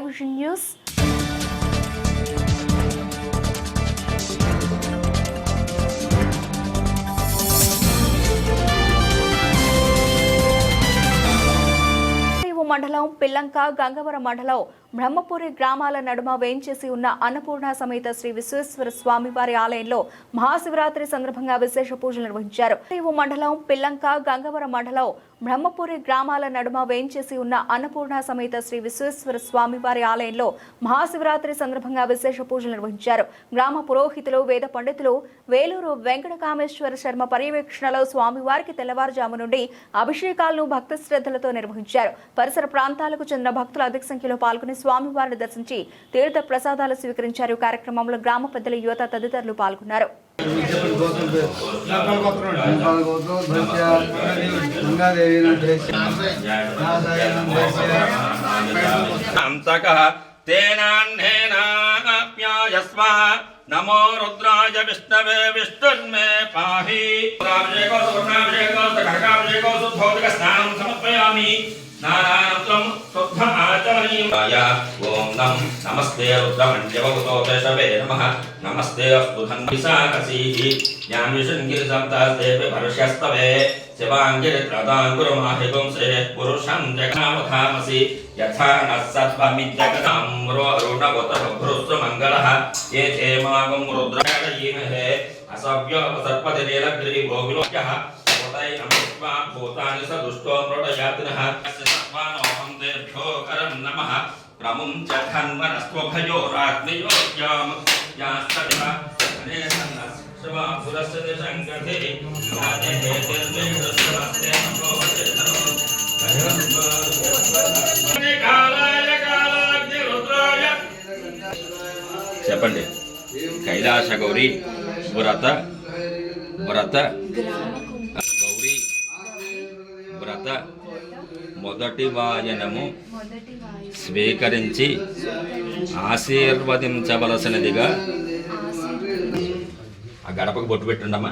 Vision News. మండలం పిల్లంక గంగవరం మండలం బ్రహ్మపురి గ్రామాల నడుమ వేంచేసి ఉన్న అన్నపూర్ణ సమేత శ్రీ విశ్వేశ్వర స్వామివారి ఆలయంలో మహాశివరాత్రి సందర్భంగా విశేష పూజలు నిర్వహించారు. మండలం పిల్లంక గంగవరం మండలం బ్రహ్మపురి గ్రామాల నడుమ వేంచేసి ఉన్న అన్నపూర్ణ సమేత శ్రీ విశ్వేశ్వర స్వామివారి ఆలయంలో మహాశివరాత్రి సందర్భంగా విశేష పూజలు నిర్వహించారు. గ్రామ పురోహితులు వేద పండితులు వేలూరు వెంకట కామేశ్వర శర్మ పర్యవేక్షణలో స్వామివారికి తెల్లవారుజాము నుండి అభిషేకాలను భక్తి శ్రద్ధలతో నిర్వహించారు. పరిసర ప్రాంతాలకు చెందిన భక్తులు అధిక సంఖ్యలో పాల్గొని స్వామివారిని దర్శించి తీర్థ ప్రసాదాలు స్వీకరించారు. కార్యక్రమంలో గ్రామ పెద్దల యువత తదితరులు పాల్గొన్నారు. नमो रुद्राय विष्णवे विष्णुर्मे पाहि खड्गाभिषेको शुद्धोदक स्नानं समर्पयामि नारायणं शुद्धम् आचमनीयाय ओम नमस्ते रुद्रमण्डवतो केशवे नमः नमस्ते अस्तु धन्विसाकसीः ज्ञानविशङ्गिरिसप्तास्तेपि वर्षस्तवे शिवाङ्गिरित्रदाङ्कुरमाहिगुं श्रेः पुरुषं जगावधामसि यथा नः सत्त्वमित्यगताम्रो अरुणवतभ्रुष्टमङ्गलः ये क्षेमागं रुद्रायीमहे असव्यो सर्पतिनीलग्रीवोऽविलोक्यः भूताय नमस्वा भूतानि स दुष्टो मृडयातिनः सत्त्वानोऽहं तेभ्यो करं नमः प्रमुं च धन्वनस्त्वभयोराग्नियोग्यां यास्तदिव अनेसन्नः शिवासुरस्य दिशङ्गते राजहे तिर्मेषस्वस्ते नमोऽस्ते చెప్పండి. కైలాస గౌరీ వ్రత గౌరీ వ్రత మొదటి వాయనము స్వీకరించి ఆశీర్వదించవలసినదిగా ఆ గడపకు బొట్టు పెట్టండమ్మా.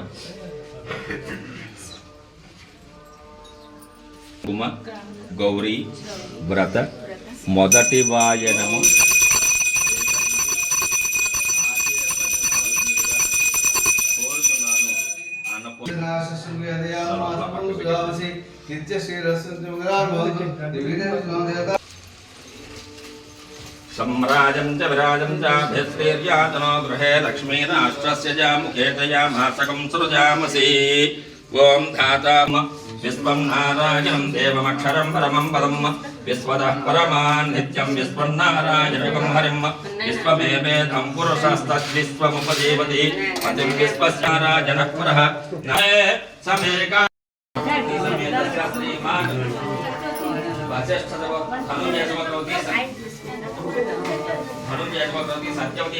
గౌరీ వ్రత మొదటి వాయనము सम्राजं च विराजं च भिस्त्रीर्यातनो गृहे लक्ष्मीराष्ट्रस्य च मुखे तया मासकं सृजामसि ॐ धाता विश्वं नारायणं देवमक्षरं परमं पदं विश्वतः परमान् नित्यं विश्वन्नारायणकं हरिं विश्वमेवेदं पुरुषस्तद्विश्वमुपजीवति पतिं विश्वस्य नारायणः पुरः समेका श्रीमान् धनुर्जयवती सत्यवती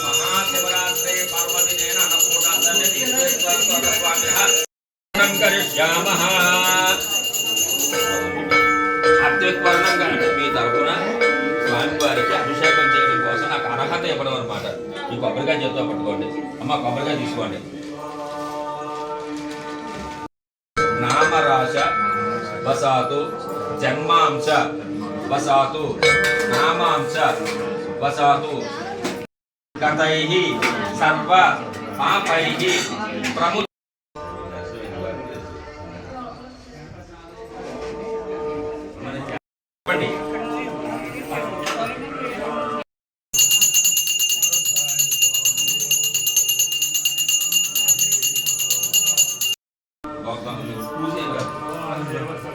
महाशिवरात्रे पर्वदिनेन अन्नपूर्णास्वामिनः करिष्यामः. అత్యుత్పన్నంగా అంటే మీ తరఫున స్వామివారికి అభిషేకం చేయడం కోసం నాకు అర్హత ఇవ్వడం అనమాట. ఈ కొబ్బరికాయ చేతితో పట్టుకోండి అమ్మ, కొబ్బరికాయ తీసుకోండి. నామరాశ వసాతు జన్మాంశ వసాతు నామాంశ వసాతు గతైః సర్వ పాపైః ప్రము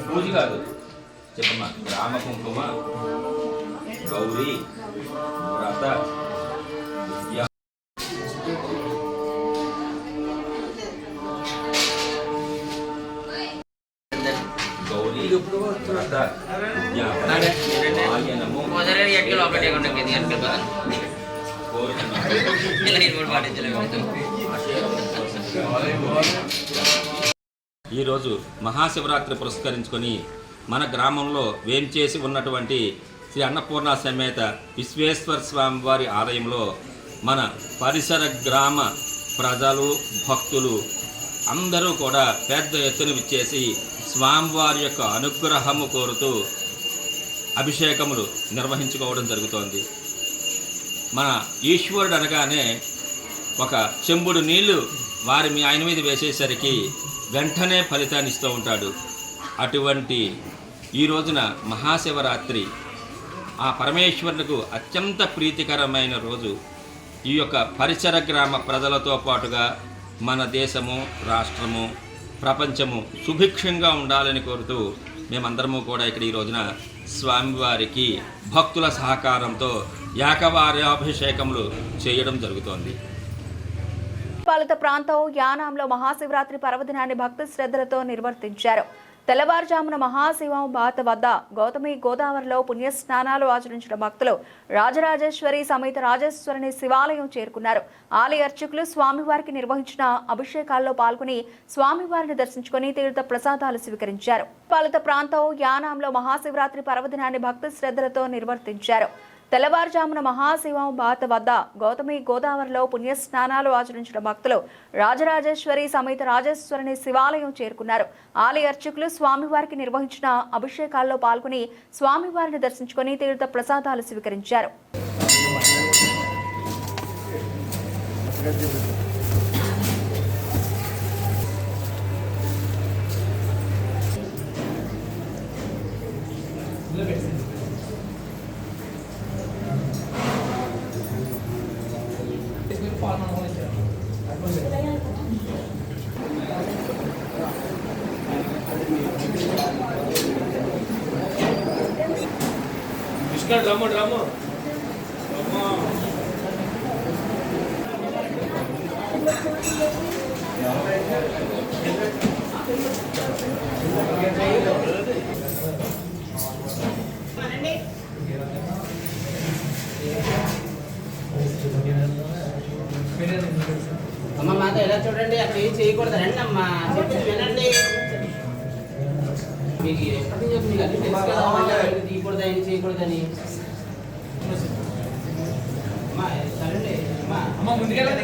పూజ కాదు చెప్పమ్మా. రామ కుంకుమ గౌరీ వ్రత గౌరీ వ్రత ఈరోజు మహాశివరాత్రి పురస్కరించుకొని మన గ్రామంలో వేంచేసి ఉన్నటువంటి శ్రీ అన్నపూర్ణ సమేత విశ్వేశ్వర స్వామి వారి ఆలయంలో మన పరిసర గ్రామ ప్రజలు భక్తులు అందరూ కూడా పెద్ద ఎత్తున విచ్చేసి స్వామివారి యొక్క అనుగ్రహము కోరుతూ అభిషేకములు నిర్వహించుకోవడం జరుగుతోంది. మన ఈశ్వరుడు అనగానే ఒక చెంబుడు నీళ్లు ఆయన మీద వేసేసరికి వెంటనే ఫలితాన్ని ఇస్తూ ఉంటాడు. అటువంటి ఈ రోజున మహాశివరాత్రి ఆ పరమేశ్వరునికి అత్యంత ప్రీతికరమైన రోజు. ఈ యొక్క పరిసర గ్రామ ప్రజలతో పాటుగా మన దేశము, రాష్ట్రము, ప్రపంచము సుభిక్షంగా ఉండాలని కోరుతూ మేమందరము కూడా ఇక్కడ ఈ రోజున స్వామివారికి భక్తుల సహకారంతో ఏకవారాభిషేకములు చేయడం జరుగుతోంది. పాలిత ప్రాంతం యానాంలో మహాశివరాత్రి పర్వదినాన్ని భక్తి శ్రద్ధలతో నిర్వర్తించారు. తెల్లవారుజామున మహాశివం బాత వద్ద గౌతమి గోదావరిలో పుణ్యస్నానాలు ఆచరించిన భక్తులు రాజరాజేశ్వరి సమేత రాజేశ్వరిని శివాలయం చేరుకున్నారు. ఆలయ అర్చకులు స్వామివారికి నిర్వహించిన అభిషేకాల్లో పాల్గొని స్వామివారిని దర్శించుకుని తీర్థ ప్రసాదాలు స్వీకరించారు. పాలిత ప్రాంతం యానాంలో మహాశివరాత్రి పర్వదినాన్ని భక్తి శ్రద్ధలతో నిర్వర్తించారు. తెల్లవారుజామున మహాశివం బాత వద్ద గౌతమి గోదావరిలో పుణ్యస్నానాలు ఆచరించిన భక్తులు రాజరాజేశ్వరి సమేత రాజేశ్వరిని శివాలయం చేరుకున్నారు. ఆలయ అర్చకులు స్వామివారికి నిర్వహించిన అభిషేకాల్లో పాల్గొని స్వామివారిని దర్శించుకుని తీర్థ ప్రసాదాలు స్వీకరించారు. డ్రామా అమ్మ మాతో ఎలా చూడండి, అక్కడ ఏం చేయకూడదు. రండి అమ్మా, చెప్పి వినండి. మీకు ఎప్పటి నుంచి మీకు అన్ని తెలుసు కదా, తీయకూడదు ఆయన చేయకూడదని. అమ్మా సరేండి అమ్మా ముందుకెళ్ళండి.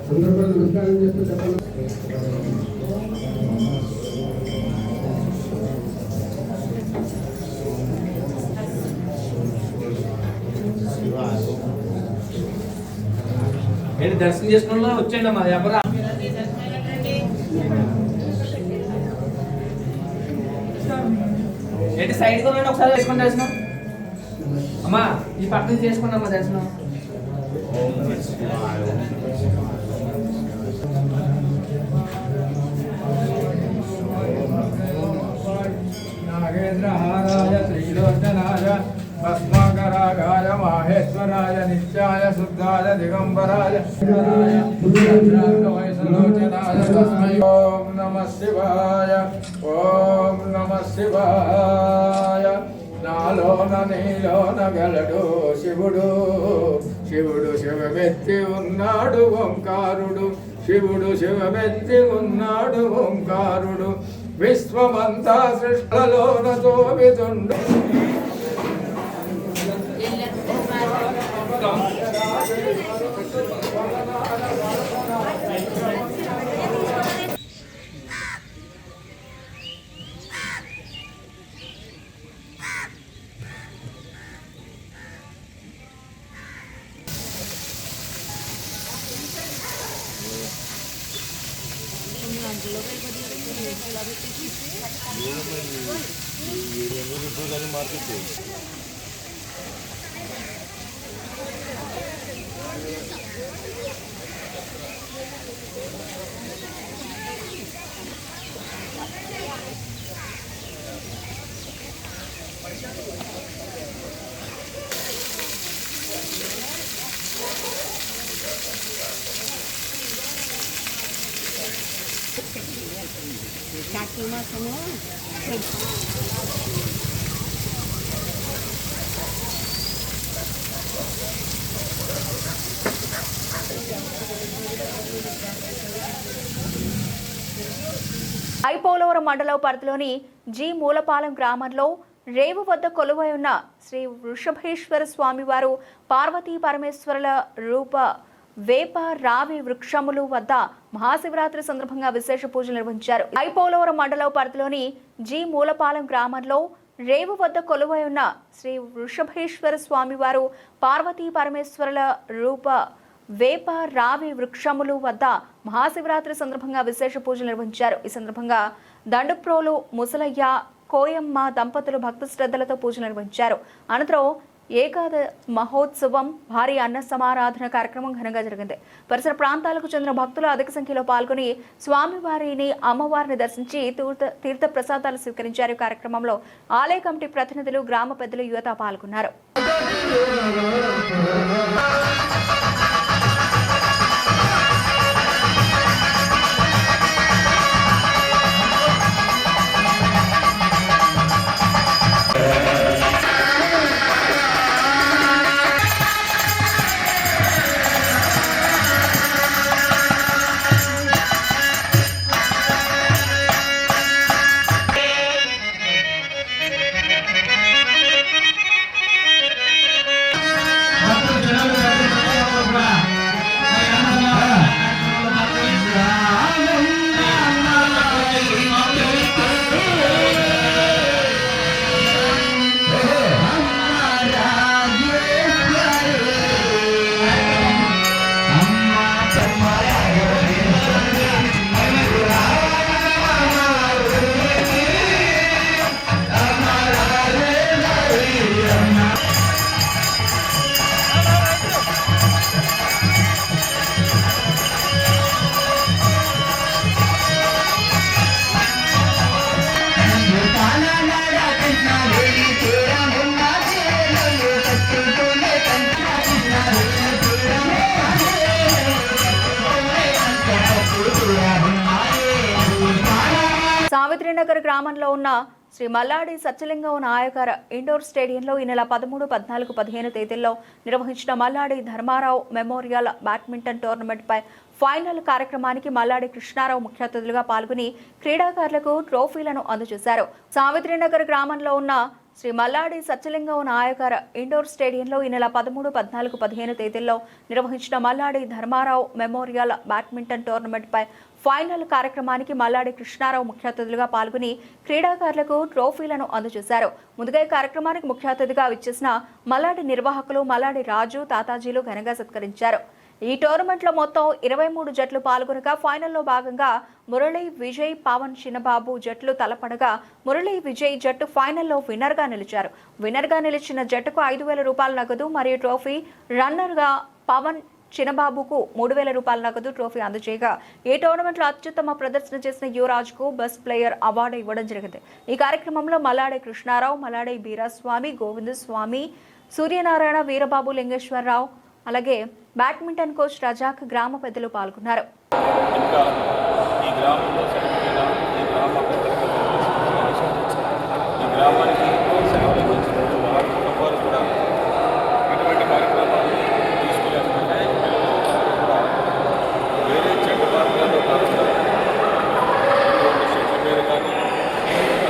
సందర్భాన్ని నమస్కారం చేస్తూ చెప్పండి. ఏంటి దర్శనం చేసుకున్నా వచ్చేయండి అమ్మా. ఎవరా ఏంటి సైడ్ కొనండి, ఒకసారి వేసుకుని దర్శనం అమ్మా. ఈ పక్కన చేసుకోండి అమ్మా దర్శనం. నాగేంద్రహారాయ శ్రీలోచనాయ భస్మాకరాగాయ మాహేశ్వరాయ నిత్యాయ శుద్ధాయ దిగంబరాయ చంద్రాంగవైసలోచనాయ తస్మై ఓం నమః శివాయ, ఓం నమః శివాయ. నాలోన నీలోన గలడు శివుడు, శివుడు శివమెత్తి ఉన్నాడు ఓంకారుడు, శివుడు శివమెత్తి ఉన్నాడు ఓంకారుడు. విశ్వమంతా సృష్టిలోన తోవితుండు. ఐపోలవరం మండలం పరిధిలోని జి మూలపాలెం గ్రామంలో రేవు వద్ద కొలువై ఉన్న శ్రీ వృషభేశ్వర స్వామివారు పార్వతీ పరమేశ్వరుల రూప వేప రావి వృక్షములు వద్ద మహాశివరాత్రి సందర్భంగా విశేష పూజలు నిర్వహించారు. ఐపోలవరం మండలం పరిధిలోని జి మూలపాలెం గ్రామంలో రేవు వద్ద కొలువై ఉన్న శ్రీ వృషభేశ్వర స్వామివారు పార్వతీ పరమేశ్వరుల రూప వేప రావి వృక్షములు వద్ద మహాశివరాత్రి సందర్భంగా విశేష పూజలు నిర్వహించారు. ఈ సందర్భంగా దండుప్రోలు ముసలయ్య కోయమ్మ దంపతులు భక్తి శ్రద్ధలతో పూజలు నిర్వహించారు. అనంతరం ఏకాద మహోత్సవం భారీ అన్న సమారాధన కార్యక్రమం ఘనంగా జరిగింది. పరిసర ప్రాంతాలకు చెందిన భక్తులు అధిక సంఖ్యలో పాల్గొని స్వామివారిని అమ్మవారిని దర్శించి తీర్థ ప్రసాదాలు స్వీకరించారు. కార్యక్రమంలో ఆలయ కమిటీ ప్రతినిధులు, గ్రామ పెద్దలు, యువత పాల్గొన్నారు. సావిత్రినగర్ గ్రామంలో ఉన్న శ్రీ మల్లాడి సత్యలింగం నాయకర్ ఇండోర్ స్టేడియంలో ఈ నెల 13, 14, 15 తేదీల్లో నిర్వహించిన మల్లాడి ధర్మారావు మెమోరియల్ బ్యాడ్మింటన్ టోర్నమెంట్పై ఫైనల్ కార్యక్రమానికి మల్లాడి కృష్ణారావు ముఖ్య అతిథులుగా పాల్గొని క్రీడాకారులకు ట్రోఫీలను అందజేశారు. సావిత్రినగర్ గ్రామంలో ఉన్న శ్రీ మల్లాడి సత్యలింగం నాయకర్ ఇండోర్ స్టేడియంలో ఈ నెల 13, 14, 15 తేదీల్లో నిర్వహించిన మల్లాడి ధర్మారావు మెమోరియల్ బ్యాడ్మింటన్ టోర్నమెంట్పై ఫైనల్ కార్యక్రమానికి మల్లాడి కృష్ణారావు ముఖ్య అతిథులుగా పాల్గొని క్రీడాకారులకు ట్రోఫీలను అందజేశారు. ముందుగా ఈ కార్యక్రమానికి ముఖ్య అతిథిగా విచ్చేసిన మల్లాడి నిర్వాహకులు మల్లాడి రాజు, తాతాజీలు ఘనంగా సత్కరించారు. ఈ టోర్నమెంట్లో మొత్తం 23 జట్లు పాల్గొనగా ఫైనల్లో భాగంగా మురళీ, విజయ్, పవన్, చిన్నబాబు జట్లు తలపడగా మురళీ, విజయ్ జట్టు ఫైనల్లో విన్నర్గా నిలిచారు. విన్నర్గా నిలిచిన జట్టుకు 5,000 రూపాయల నగదు మరియు ట్రోఫీ, రన్నర్గా పవన్, చిన్నబాబుకు 3,000 రూపాయల నగదు ట్రోఫీ అందజేయగా ఈ టోర్నమెంట్లో అత్యుత్తమ ప్రదర్శన చేసిన యువరాజ్కు బెస్ట్ ప్లేయర్ అవార్డు ఇవ్వడం జరిగింది. ఈ కార్యక్రమంలో మల్లాడి కృష్ణారావు, మల్లాడి బీరాస్వామి, గోవిందస్వామి, సూర్యనారాయణ, వీరబాబు, లింగేశ్వరరావు, అలాగే బ్యాడ్మింటన్ కోచ్ రజాక్, గ్రామ పెద్దలు పాల్గొన్నారు. ఇంకా ఈ గ్రామంలో చనిపోయిన ఈ గ్రామ పెద్దలకు ఈ గ్రామానికి సెలవులకు వచ్చిన వారి కుటుంబాలు కూడా ఇటువంటి కార్యక్రమాలు తీసుకునేందుకంటే కూడా వేరే చెడ్డ మార్గాల్లో కాకుండా ఇటువంటి చెట్ల మీద కానీ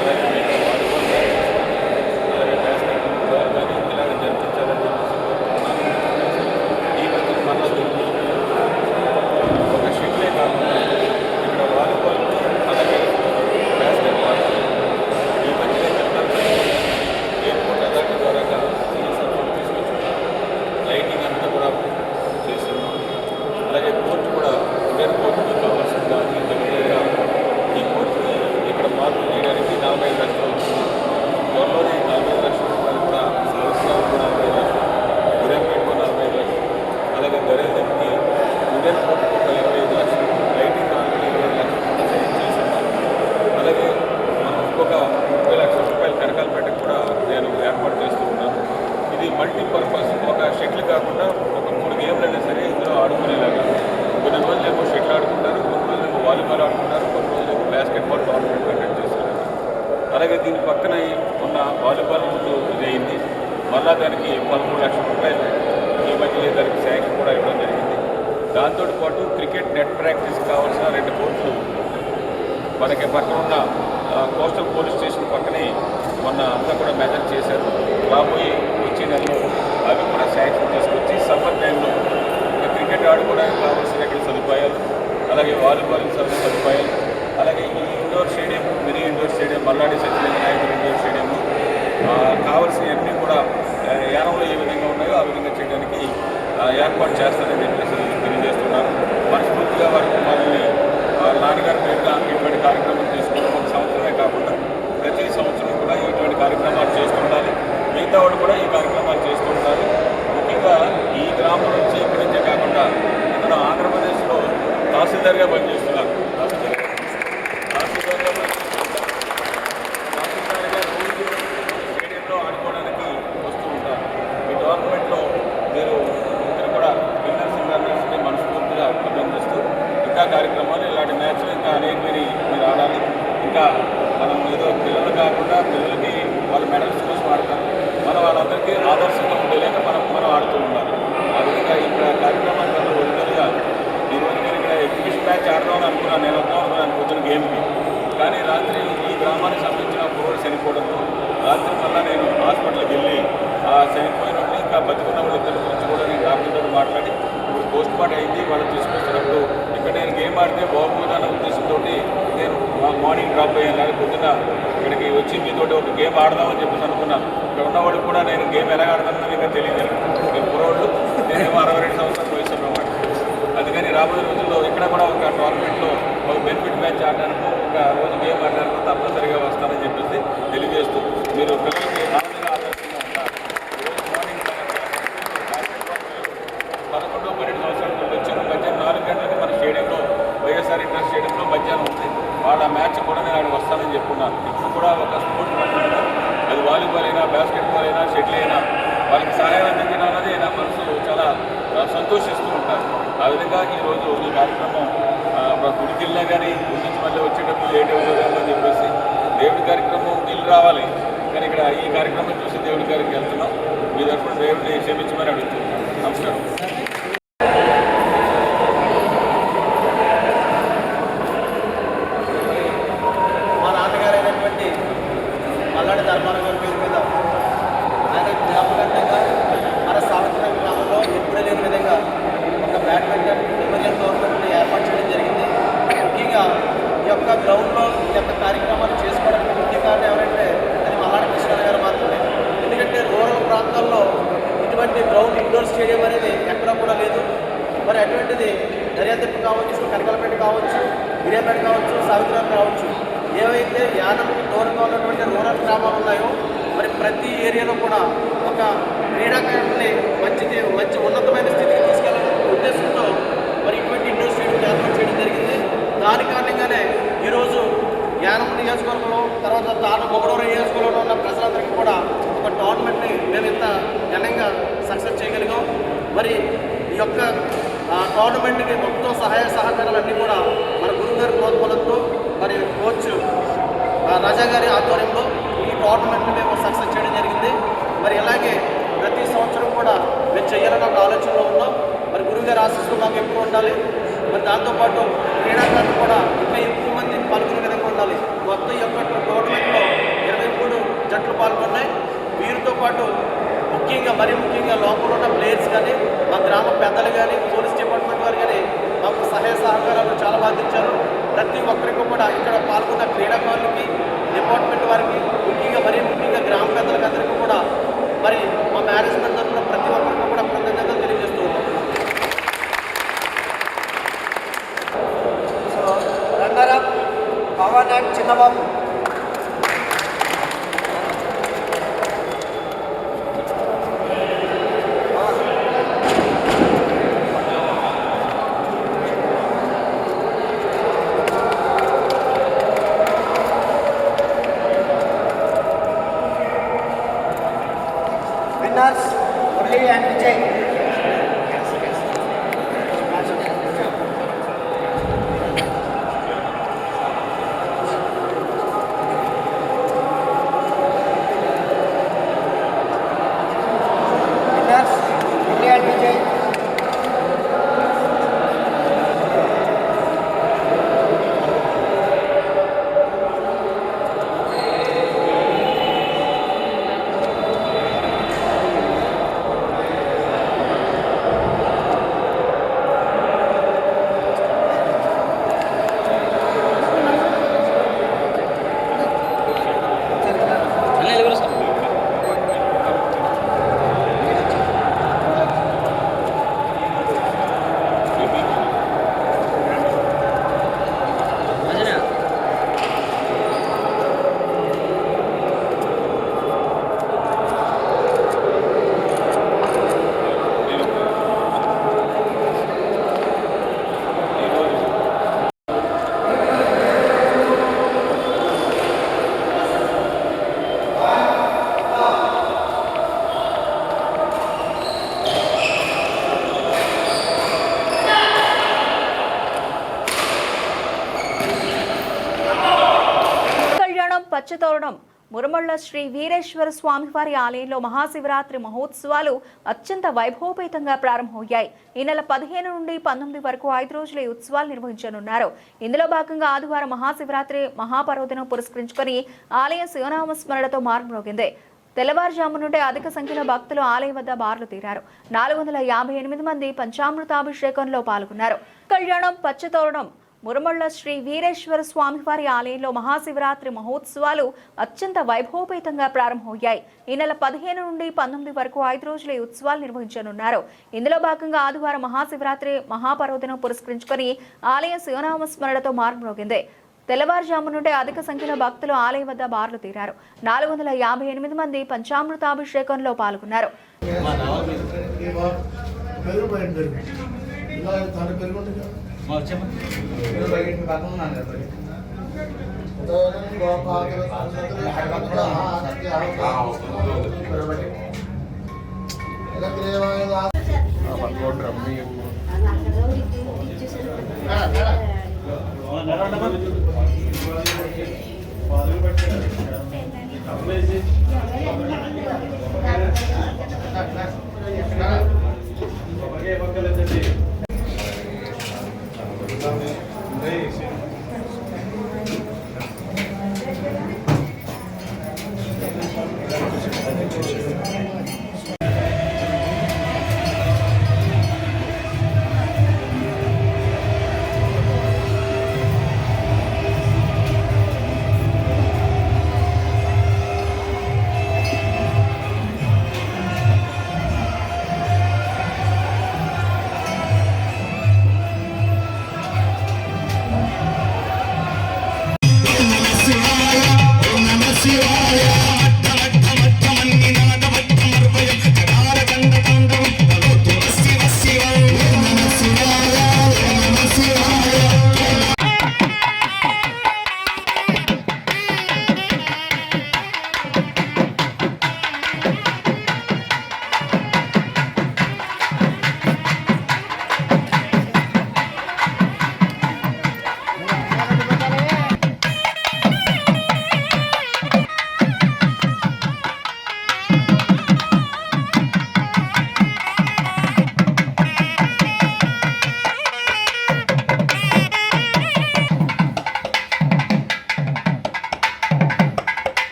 అలాగే వాలీబాల్ కానీ అలాగే బాస్కెట్బాల్ కానీ ఇలాగ జరిపించాలని చెప్పేసి ఈ మధ్య మళ్ళా ఒక షెట్లే కాకుండా ఇక్కడ వాలీబాల్ అలాగే బాస్కెట్బాల్ ఈ మధ్య ఎయిర్పోర్ట్ అథారిటీ ద్వారా తీసుకొచ్చి లైటింగ్ అంతా కూడా చేసాము. అలాగే కోర్టు కూడా ఇండియన్ కోర్టుకి కావాల్సిన దానికి దగ్గరగా ఈ కోర్టుని ఇక్కడ మార్పు చేయడానికి 45 లక్షలు అవుతుంది. త్వరలోనే 45 లక్షల రూపాయలు కూడా సంవత్సరాలు కూడా 45 లక్షలు, గురేపేటకు 45 లక్షలు, అలాగే గరేదరికి ఇండియన్ కోర్టుకు ఒక 25 లక్షలు, లైటింగ్ ఆల్రెడీ 20 లక్షలు చేస్తున్నాం. అలాగే మనం ఇంకొక 30 లక్షల రూపాయలు కనకాలపేటకు కూడా నేను ఏర్పాటు చేస్తూ ఉన్నాను. ఇది మల్టీపర్పస్, ఒక షెట్లు కాకుండా ఒక 3 గేమ్లు అయినా సరే ఇందులో ఆడుకునేలాగా. కొన్ని రోజులు ఏమో షెట్లు ఆడుకుంటారు, కొన్ని రోజులు ఏమో వాలీబాల్ ఆడుకుంటారు, కొన్ని రోజులు ఏమో బాస్కెట్బాల్ టోర్నమెంట్ కండక్ట్ చేస్తున్నారు. అలాగే దీని పక్కన ఉన్న వాలీబాల్ ముందు ఇదైంది, మళ్ళా దానికి 13 లక్షల రూపాయలు ఈ మధ్యలో దానికి శాంక్షన్ కూడా ఇవ్వడం జరిగింది. దాంతోపాటు క్రికెట్ నెట్ ప్రాక్టీస్ కావాల్సిన 2 కోర్టులు మనకి పక్కన ఉన్న కోస్టల్ పోలీస్ స్టేషన్ పక్కనే మొన్న అంతా కూడా మెజర్ చేశారు. రాబోయే వచ్చే నెలలో అవి కూడా శాంక్షన్ తీసుకొచ్చి సమ్మర్ టైంలో క్రికెట్ ఆడుకోవడానికి కావాల్సిన ఇక్కడ సదుపాయాలు, అలాగే వాలీబాల్ సదుపాయాలు, అలాగే ఈ indoor stadium, mini indoor stadium, Malladi Satyalinga Nayakudu indoor stadium కావాల్సినవన్నీ కూడా యానంలో ఏ విధంగా ఉన్నాయో ఆ విధంగా చేయడానికి ఏర్పాటు చేస్తారని చెప్పేసి తెలియజేస్తున్నారు. మనస్ఫూర్తిగా వారికి మనల్ని నాన్నగారి పేరుగా ఇటువంటి కార్యక్రమం తీసుకుని 1 సంవత్సరమే కాకుండా ప్రతి సంవత్సరం కూడా ఇటువంటి కార్యక్రమాలు చేస్తూ ఉండాలి. మిగతా వాళ్ళు కూడా ఈ కార్యక్రమాలు చేస్తూ ఉంటారు. ముఖ్యంగా ఈ గ్రామం నుంచి ఇక్కడి నుంచే కాకుండా ఇతను ఆంధ్రప్రదేశ్లో తహసీల్దార్గా పనిచేస్తున్నారు. తహసీల్దార్గా రోజు స్టేడియంలో ఆడుకోవడానికి వస్తూ ఉంటారు. ఈ టోర్నమెంట్లో మీరు ఇద్దరు కూడా విన్నర్స్ రన్నర్స్ని మనస్ఫూర్తిగా అభినందిస్తూ ఇంకా కార్యక్రమాలు, ఇలాంటి మ్యాచ్లు ఇంకా అనేకమైన మీరు ఆడాలి. ఇంకా మనం ఏదో పిల్లలు కాకుండా పిల్లలకి వాళ్ళ మెడల్స్ కోసం ఆడతారు, మనం వాళ్ళందరికీ ఆదర్శంగా ఉండేలాగా మనం ఆడుతూ ఉండాలి. ఆ విధంగా ఇక్కడ కార్యక్రమాన్ని వల్ల ఒరిజినల్గా ఈరోజు నేను ఇక్కడ ఎగ్జిబిషన్ మ్యాచ్ ఆడదామని అనుకున్నాను. నేను వద్దాం అనుకున్నాను పొద్దున గేమ్కి, కానీ రాత్రి ఈ గ్రామానికి సంబంధించిన కుర్రోడు చనిపోవడంతో రాత్రి మళ్ళీ నేను హాస్పిటల్కి వెళ్ళి ఆ చనిపోయిన వాళ్ళు ఇంకా బతుకున్న వాళ్ళు ఇద్దరి గురించి కూడా నేను డాక్టర్తో మాట్లాడి ఇప్పుడు పోస్ట్ మార్టం అయింది, వాళ్ళు తీసుకొస్తున్నప్పుడు ఇక్కడ నేను గేమ్ ఆడితే బాగుందన్న ఉద్దేశంతో నేను మార్నింగ్ డ్రాప్ అయ్యాను. కానీ పొద్దున్న ఇక్కడికి వచ్చి మీతోటి ఒక గేమ్ ఆడదామని చెప్పేసి అనుకున్నాను. ఇక్కడ ఉన్నవాడు కూడా నేను గేమ్ ఎలా ఆడతానని ఇంకా తెలియదు. నేను కుర్రోళ్ళు, నేనేమో 62 సంవత్సరాల వయసు అన్నమాట. అందుకని రాబోయే రోజుల్లో ఇక్కడ కూడా ఒక టోర్నమెంట్లో ఒక బెనిఫిట్ మ్యాచ్ ఆడడానికి, ఒక రోజు గేమ్ ఆడడానికి తప్పనిసరిగా వస్తానని చెప్పేసి తెలియజేస్తూ మీరు పిల్లలకి ఆనందంగా ఆదర్శంగా ఉంటారు. ఈరోజు మార్నింగ్ 11-12 సంవత్సరాల వచ్చాను. మధ్యాహ్నం 4 గంటలకు మన స్టేడియంలో, వైఎస్ఆర్ ఇంటర్ స్టేడియంలో మధ్యాహ్నం ఉంది. వాళ్ళ మ్యాచ్ కూడా నేను ఆడికి వస్తానని చెప్పుకున్నాను. ఇప్పుడు కూడా ఒక స్పోర్ట్ పట్టుకుంటా, అది వాలీబాల్ అయినా, బాస్కెట్బాల్ అయినా, షటిల్ అయినా వాళ్ళకి సహాయం అందించడం అనేది నా మనసు చాలా సంతోషిస్తూ ఉంటారు. ఆ విధంగా ఈరోజు ఈ కార్యక్రమం గుడికి వెళ్ళినా కానీ గుడి నుంచి మళ్ళీ వచ్చేటప్పుడు లేట్ అవుతుందని చెప్పేసి దేవుడి కార్యక్రమం వెళ్ళి రావాలి, కానీ ఇక్కడ ఈ కార్యక్రమం చూసి దేవుడి గారికి వెళ్తున్నాం. మీ తరఫున దేవుడిని క్షమించమని అడుగుతున్నాం. నమస్కారం. మా నాన్నగారు అయినటువంటి మల్లాడి ధర్మారావు గారి పేరు మీద ఆయన జ్ఞాపకార్థంగా మన సావిత్రి గ్రామంలో ఎప్పుడూ లేని విధంగా ఒక బ్యాడ్మింటన్ మెమోరియల్ టోర్నమెంట్ని ఏర్పాటు చేయడం జరిగింది. ముఖ్యంగా ఈ యొక్క గ్రౌండ్లో ఈ యొక్క కార్యక్రమాలు చేసుకోవడానికి ముఖ్య కారణం ఎవరంటే అది మల్లాడి కృష్ణ గారు మాత్రమే. ఎందుకంటే రూరల్ ప్రాంతాల్లో ఇటువంటి గ్రౌండ్, ఇండోర్ స్టేడియం అనేది ఎక్కడా కూడా లేదు. మరి అటువంటిది దర్యాతిప్పు కావచ్చు, కనకలపేట కావచ్చు, విజయపేట కావచ్చు, సావిత్రం కావచ్చు, ఏవైతే యానంకి దూరంగా ఉన్నటువంటి రూరల్ గ్రామాలు ఉన్నాయో మరి ప్రతి ఏరియాలో కూడా ఒక క్రీడాకారుల్ని మంచి ఉన్నతమైన స్థితికి తీసుకెళ్లాలనే ఉద్దేశంతో మరి ఇటువంటి ఇండోర్ స్టేడియం ఏర్పాటు చేయడం జరిగింది. దాని కారణంగానే ఈరోజు యానం నియోజకవర్గంలో, తర్వాత మొగడూరు నియోజకవర్గంలో ఉన్న ప్రజలందరికీ కూడా ఒక టోర్నమెంట్ని మేము ఇంత ఘనంగా సక్సెస్ చేయగలిగాం. మరి ఈ యొక్క టోర్నమెంట్కి మొత్తం సహాయ సహకారాలన్నీ కూడా మన గురుగారి ప్రోత్సాహంతో మరి కోచ్ రాజా గారి ఆధ్వర్యంలో ఈ టోర్నమెంట్ని మేము సక్సెస్ చేయడం జరిగింది. మరి ఇలాగే ప్రతి సంవత్సరం కూడా మేము చేయాలన్న ఒక ఆలోచనలో ఉన్నాం. మరి గురుగారి ఆశీస్సులు మాకు ఎక్కువ ఉండాలి. మరి దాంతోపాటు క్రీడాకారులు కూడా ఇంకా ఎక్కువ మంది పాల్గొనే విధంగా ఉండాలి. మొత్తం ఈ యొక్క టోర్నమెంట్లో 23 జట్లు పాల్గొన్నాయి. వీరితో పాటు మరీ ముఖ్యంగా లోపల ఉన్న ప్లేయర్స్ కానీ, మా గ్రామ పెద్దలు కానీ, పోలీస్ డిపార్ట్మెంట్ వారు కానీ మాకు సహాయ సహకారాలు చాలా బాగా ఇచ్చారు. ప్రతి ఒక్కరికి కూడా ఇక్కడ పాల్గొన్న క్రీడాకారులకి, డిపార్ట్మెంట్ వారికి, మరీ ముఖ్యంగా గ్రామ పెద్దలకి అందరికీ కూడా మరి మా మేనేజ్మెంట్ తరఫున ప్రతి ఒక్కరికి కూడా కృతజ్ఞతలు తెలియజేస్తూ ఉన్నాం. Runner up Pavan and Chinnababu. Winners Murali and Vijay. కళ్యాణం పచ్చతోరణం మురమళ్ళ శ్రీ వీరేశ్వర స్వామివారి ఆలయంలో మహాశివరాత్రి మహోత్సవాలు అత్యంత వైభవపేతంగా ప్రారంభమయ్యాయి. ఈ నెల 15 నుండి 19 వరకు 5 రోజుల ఈ ఉత్సవాలు నిర్వహించనున్నారు. ఇందులో భాగంగా ఆదివారం మహాశివరాత్రి మహాపర్వదినం పురస్కరించుకొని ఆలయం శివనామ స్మరణతో మారుమ్రోగింది. తెల్లవారుజాము నుండి అధిక సంఖ్యలో భక్తులు ఆలయం వద్ద బార్లు తీరారు. 458 మంది పంచామృతాభిషేకంలో పాల్గొన్నారు. కళ్యాణం పచ్చతోరణం మురమళ్ళ శ్రీ వీరేశ్వర స్వామివారి ఆలయంలో మహాశివరాత్రి మహోత్సవాలు అత్యంత వైభవపేతంగా ప్రారంభమయ్యాయి. ఈ నెల 15 నుండి 19 వరకు 5 రోజుల ఈ ఉత్సవాలు నిర్వహించనున్నారు. ఇందులో భాగంగా ఆదివారం మహాశివరాత్రి మహాపర్వదినం పురస్కరించుకొని ఆలయం శివనామ స్మరణతో మారుమ్రోగింది. తెల్లవారుజాము నుండి అధిక సంఖ్యలో భక్తులు ఆలయం వద్ద బార్లు తీరారు. 458 మంది పంచామృతాభిషేకంలో పాల్గొన్నారు.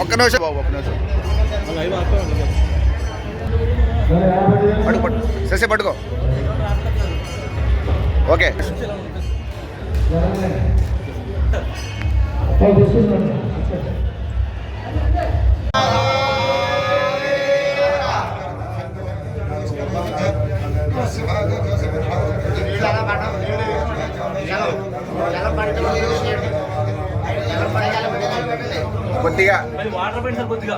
ఒక్క నిమిషం బాబు, ఒక్క నిమిషం పట్టుకో, శశి పట్టుకో. ఓకే. కొద్దిగా వాటర్ పెట్టి సార్ కొద్దిగా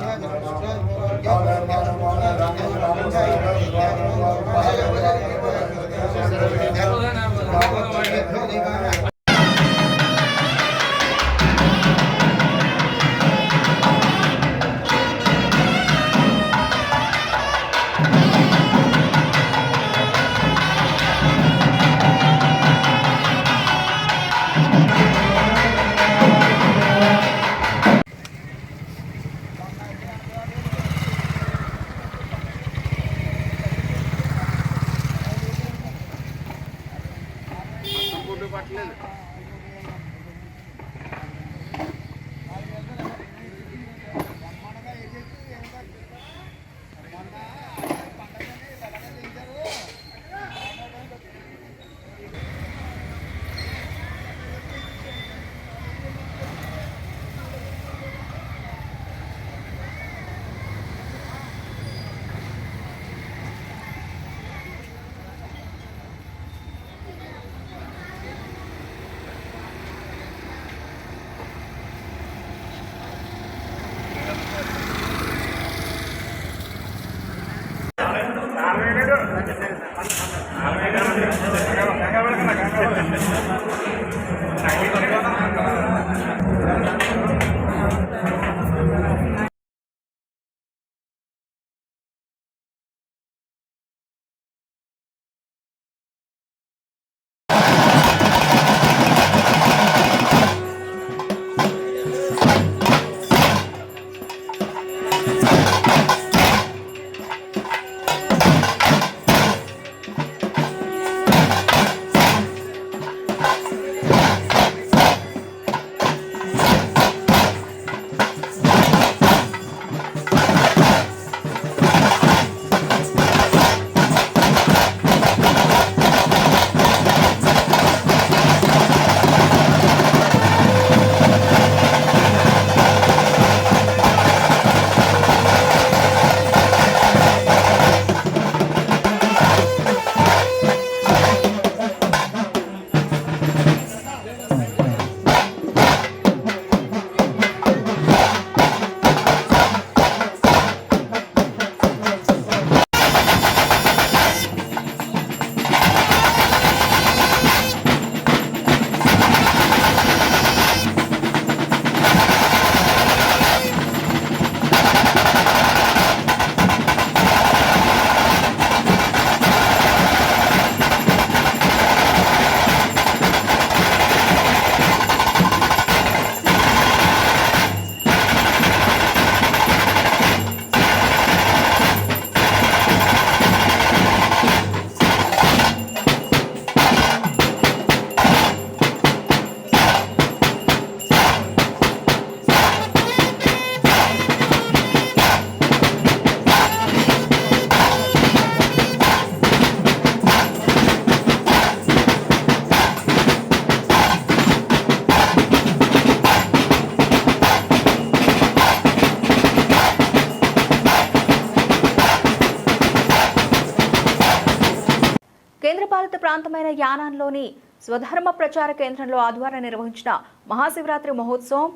కేంద్రపాలిత ప్రాంతమైన యానాంలోని స్వధర్మ ప్రచార కేంద్రంలో ఆదివారం నిర్వహించిన మహాశివరాత్రి మహోత్సవం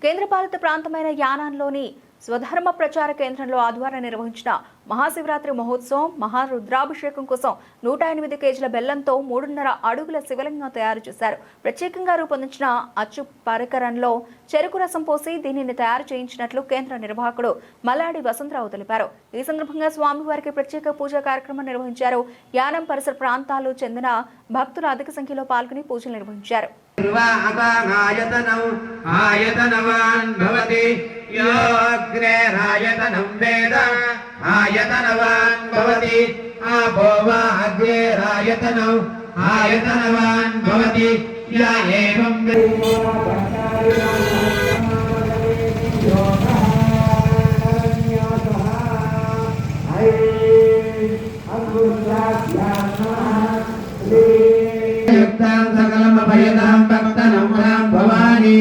కేంద్రపాలిత ప్రాంతమైన యానాంలోని స్వధర్మ ప్రచార కేంద్రంలో ఆదివారం నిర్వహించిన మహాశివరాత్రి మహోత్సవం మహారుద్రాభిషేకం కోసం 108 కేజీల బెల్లంతో 3.5 అడుగుల శివలింగం తయారు చేశారు. ప్రత్యేకంగా రూపొందించిన అచ్చు పరికరంలో చెరుకు రసం పోసి దీనిని తయారు చేయించినట్లు కేంద్ర నిర్వాహకుడు మల్లాడి వసంతరావు తెలిపారు. ఈ సందర్భంగా స్వామివారికి ప్రత్యేక పూజా కార్యక్రమం నిర్వహించారు. యానం పరిసర ప్రాంతాలకు చెందిన భక్తులు అధిక సంఖ్యలో పాల్గొని పూజలు నిర్వహించారు. ఆయతనవాన్ భవతి యోగ్రే రాయతనం వేద ఆయతనవాన్ భవతి ఆపో వా అగ్రే రాయతనం ఆయతనవాన్ భవతి యా ఏవం सकलमभयदां भक्तनम्रां भवानी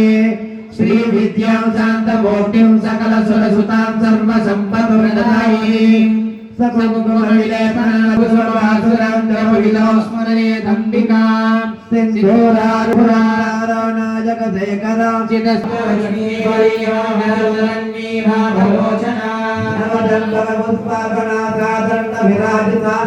श्री विद्यां शान्तमूर्तिं सकलसुरसुतां सर्वसम्पत्प्रदायिनी सकलगुणविलेपनाकुसुमासुरां द्रवविलोस्मरणे दम्बिकां सिन्धूरारुरारोनायकशेखरां चिदस्वरण्यीभावलोचना नवदण्डपुष्पाकणासादण्डविराजिता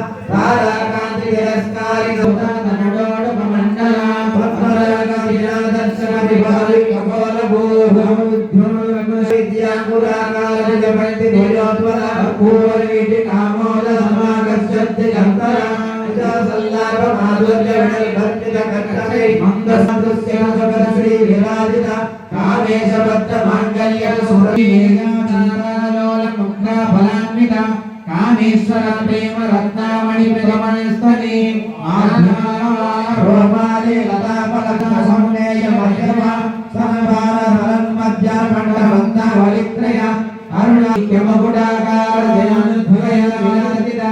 कामेश्वर प्रेम रत्नामणि प्रमणस्थली रोमाले लता पलका समनेय मध्यमा समभार हरन मध्या खंडवंत वलित्रय अरुणाख्यमकुटाकार ध्यानध्वय विराजिता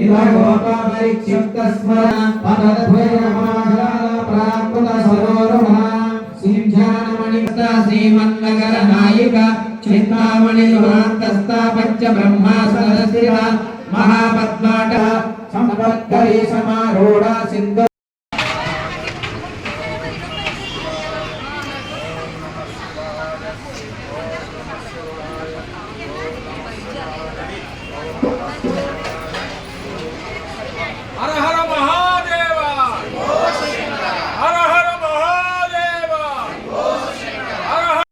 इव गोपा परिक्षिप्त स्मरण पदध्वय नमाला प्राकृत सरोरुहा सिंझानमणिस्ता श्रीमन्नगर नायिका चिंतामणि महांतस्ता पंच ब्रह्मा सदस्या महापद्माट संपत्करी समारूढ़ा सिंधु हर हर महादेव हर हर महादेव हर हर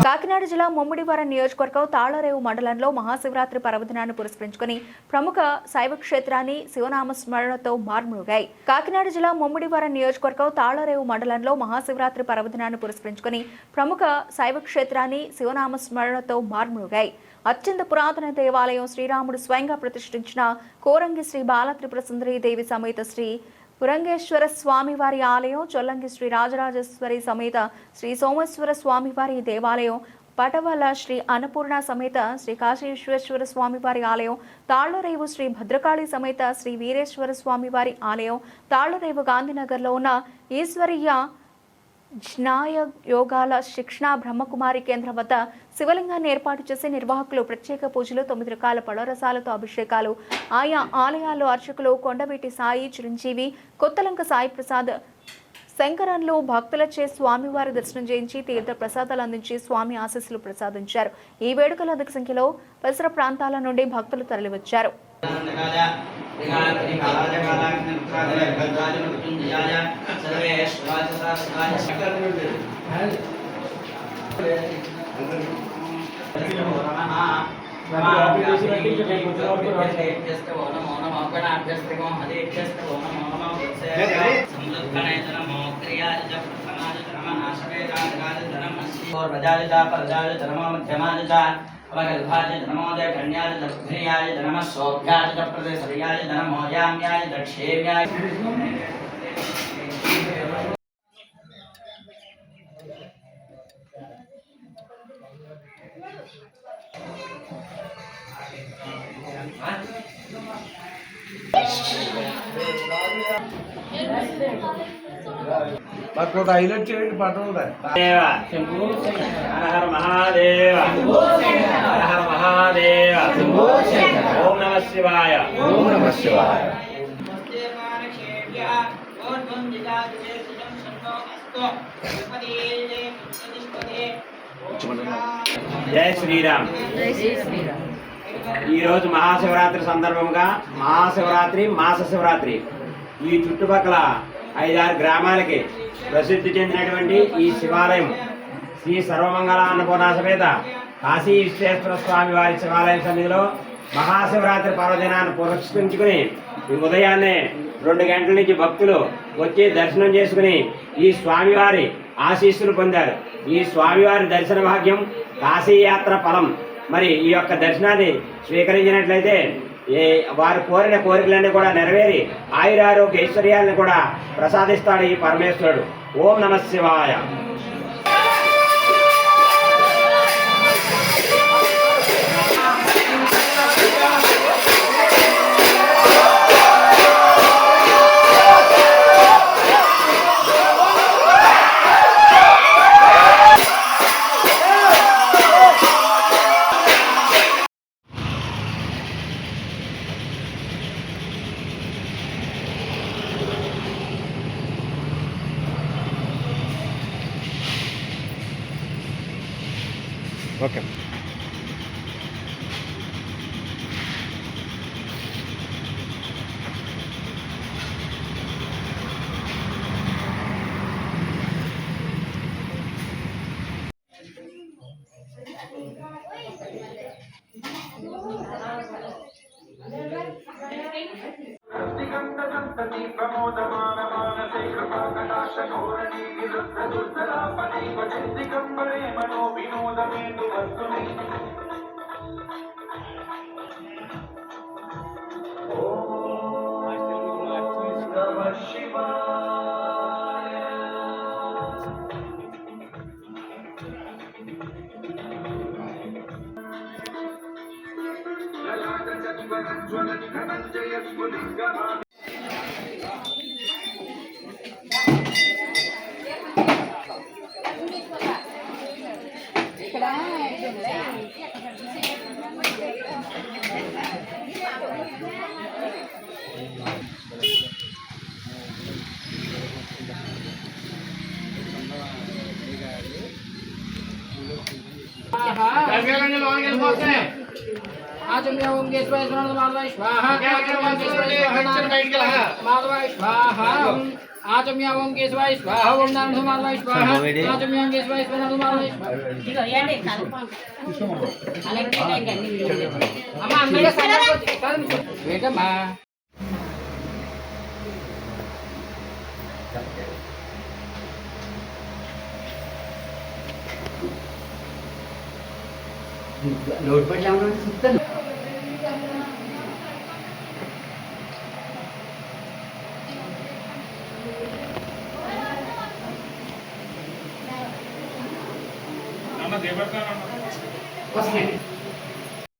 కాకినాడ జిల్లా ముమ్మిడివరం నియోజకవర్గం తాళ్లరేవు మండలంలో మహాశివరాత్రి పర్వదినాన్ని పురస్కరించుకుని ప్రముఖ శైవ క్షేత్రాన్ని శివనామ స్మరణతో మార్మోగాయి. కాకినాడ జిల్లా ముమ్మిడివరం నియోజకవర్గం తాళ్లరేవు మండలంలో మహాశివరాత్రి పర్వదినాన్ని పురస్కరించుకుని ప్రముఖ శైవ క్షేత్రాన్ని శివనామ స్మరణతో మార్మోగాయి. అత్యంత పురాతన దేవాలయం శ్రీరాముడు స్వయంగా ప్రతిష్ఠించిన కోరంగి శ్రీ బాలత్రిపుర సుందరీ దేవి సమేత శ్రీ పురంగేశ్వర స్వామివారి ఆలయం, చొల్లంగి శ్రీ రాజరాజేశ్వరి సమేత శ్రీ సోమేశ్వర స్వామివారి దేవాలయం, పటవల శ్రీ అన్నపూర్ణ సమేత శ్రీ కాశీ విశ్వేశ్వర స్వామివారి ఆలయం, తాళ్లరేవు శ్రీ భద్రకాళి సమేత శ్రీ వీరేశ్వర స్వామివారి ఆలయం, తాళ్లరేవు గాంధీనగర్లో ఉన్న ఈశ్వరీయ జ్ఞాయ యోగాల శిక్షణ బ్రహ్మకుమారి కేంద్రం వద్ద శివలింగాన్ని ఏర్పాటు చేసి నిర్వాహకులు ప్రత్యేక పూజలు, 9 రకాల పళరసాలతో అభిషేకాలు, ఆయా ఆలయాల్లో అర్చకులు కొండవీటి సాయి, చిరంజీవి, కొత్తలంక సాయి ప్రసాద్, శంకరన్లు భక్తులచే స్వామివారి దర్శనం చేయించి తీర్థ ప్రసాదాలు అందించి స్వామి ఆశీస్సులు ప్రసాదించారు. ఈ వేడుకలు అధిక సంఖ్యలో పరిసర ప్రాంతాల నుండి భక్తులు తరలివచ్చారు. नमोदय कन्याय दक्षिण्याय नमः सौभ्याय प्रदेशर्याय नमो याम्याय दक्षेम्याय మాకు హైలైట్ చేయండి పట్టణం హర మహాదేవ హర హర మహాదేవ ఓం నమః శివాయ ఓం నమః శివాయ జై శ్రీరామ్. ఈరోజు మహాశివరాత్రి సందర్భంగా మహాశివరాత్రి మాస శివరాత్రి ఈ చుట్టుపక్కల 5-6 గ్రామాలకి ప్రసిద్ధి చెందినటువంటి ఈ శివాలయం శ్రీ సర్వమంగళ అన్నపూర్ణ సమేత కాశీ విశ్వేశ్వర స్వామి వారి శివాలయం సన్నిధిలో మహాశివరాత్రి పర్వదినాన్ని పురస్కరించుకుని ఈ ఉదయాన్నే 2 గంటల నుంచి భక్తులు వచ్చి దర్శనం చేసుకుని ఈ స్వామివారి ఆశీస్సులు పొందారు. ఈ స్వామివారి దర్శన భాగ్యం కాశీయాత్ర ఫలం. మరి ఈ యొక్క దర్శనాన్ని స్వీకరించినట్లయితే వారు కోరిన కోరికలన్నీ కూడా నెరవేరి ఆయురారోగ్య ఐశ్వర్యాలను కూడా ప్రసాదిస్తాడు ఈ పరమేశ్వరుడు. ఓం నమః శివాయ. ఓకే. आचम्य ओम केशवाय माधवाय स्वाहा माधवाय स्वाहा आचम्य ओम केशवाय स्वाहा ओम नाम माधवाय स्वाहा आचम्य ओम केशवाय स्वाहा माधवाय अम्मा अंदर बेटम्मा लोड पडल्यावर सुद्धा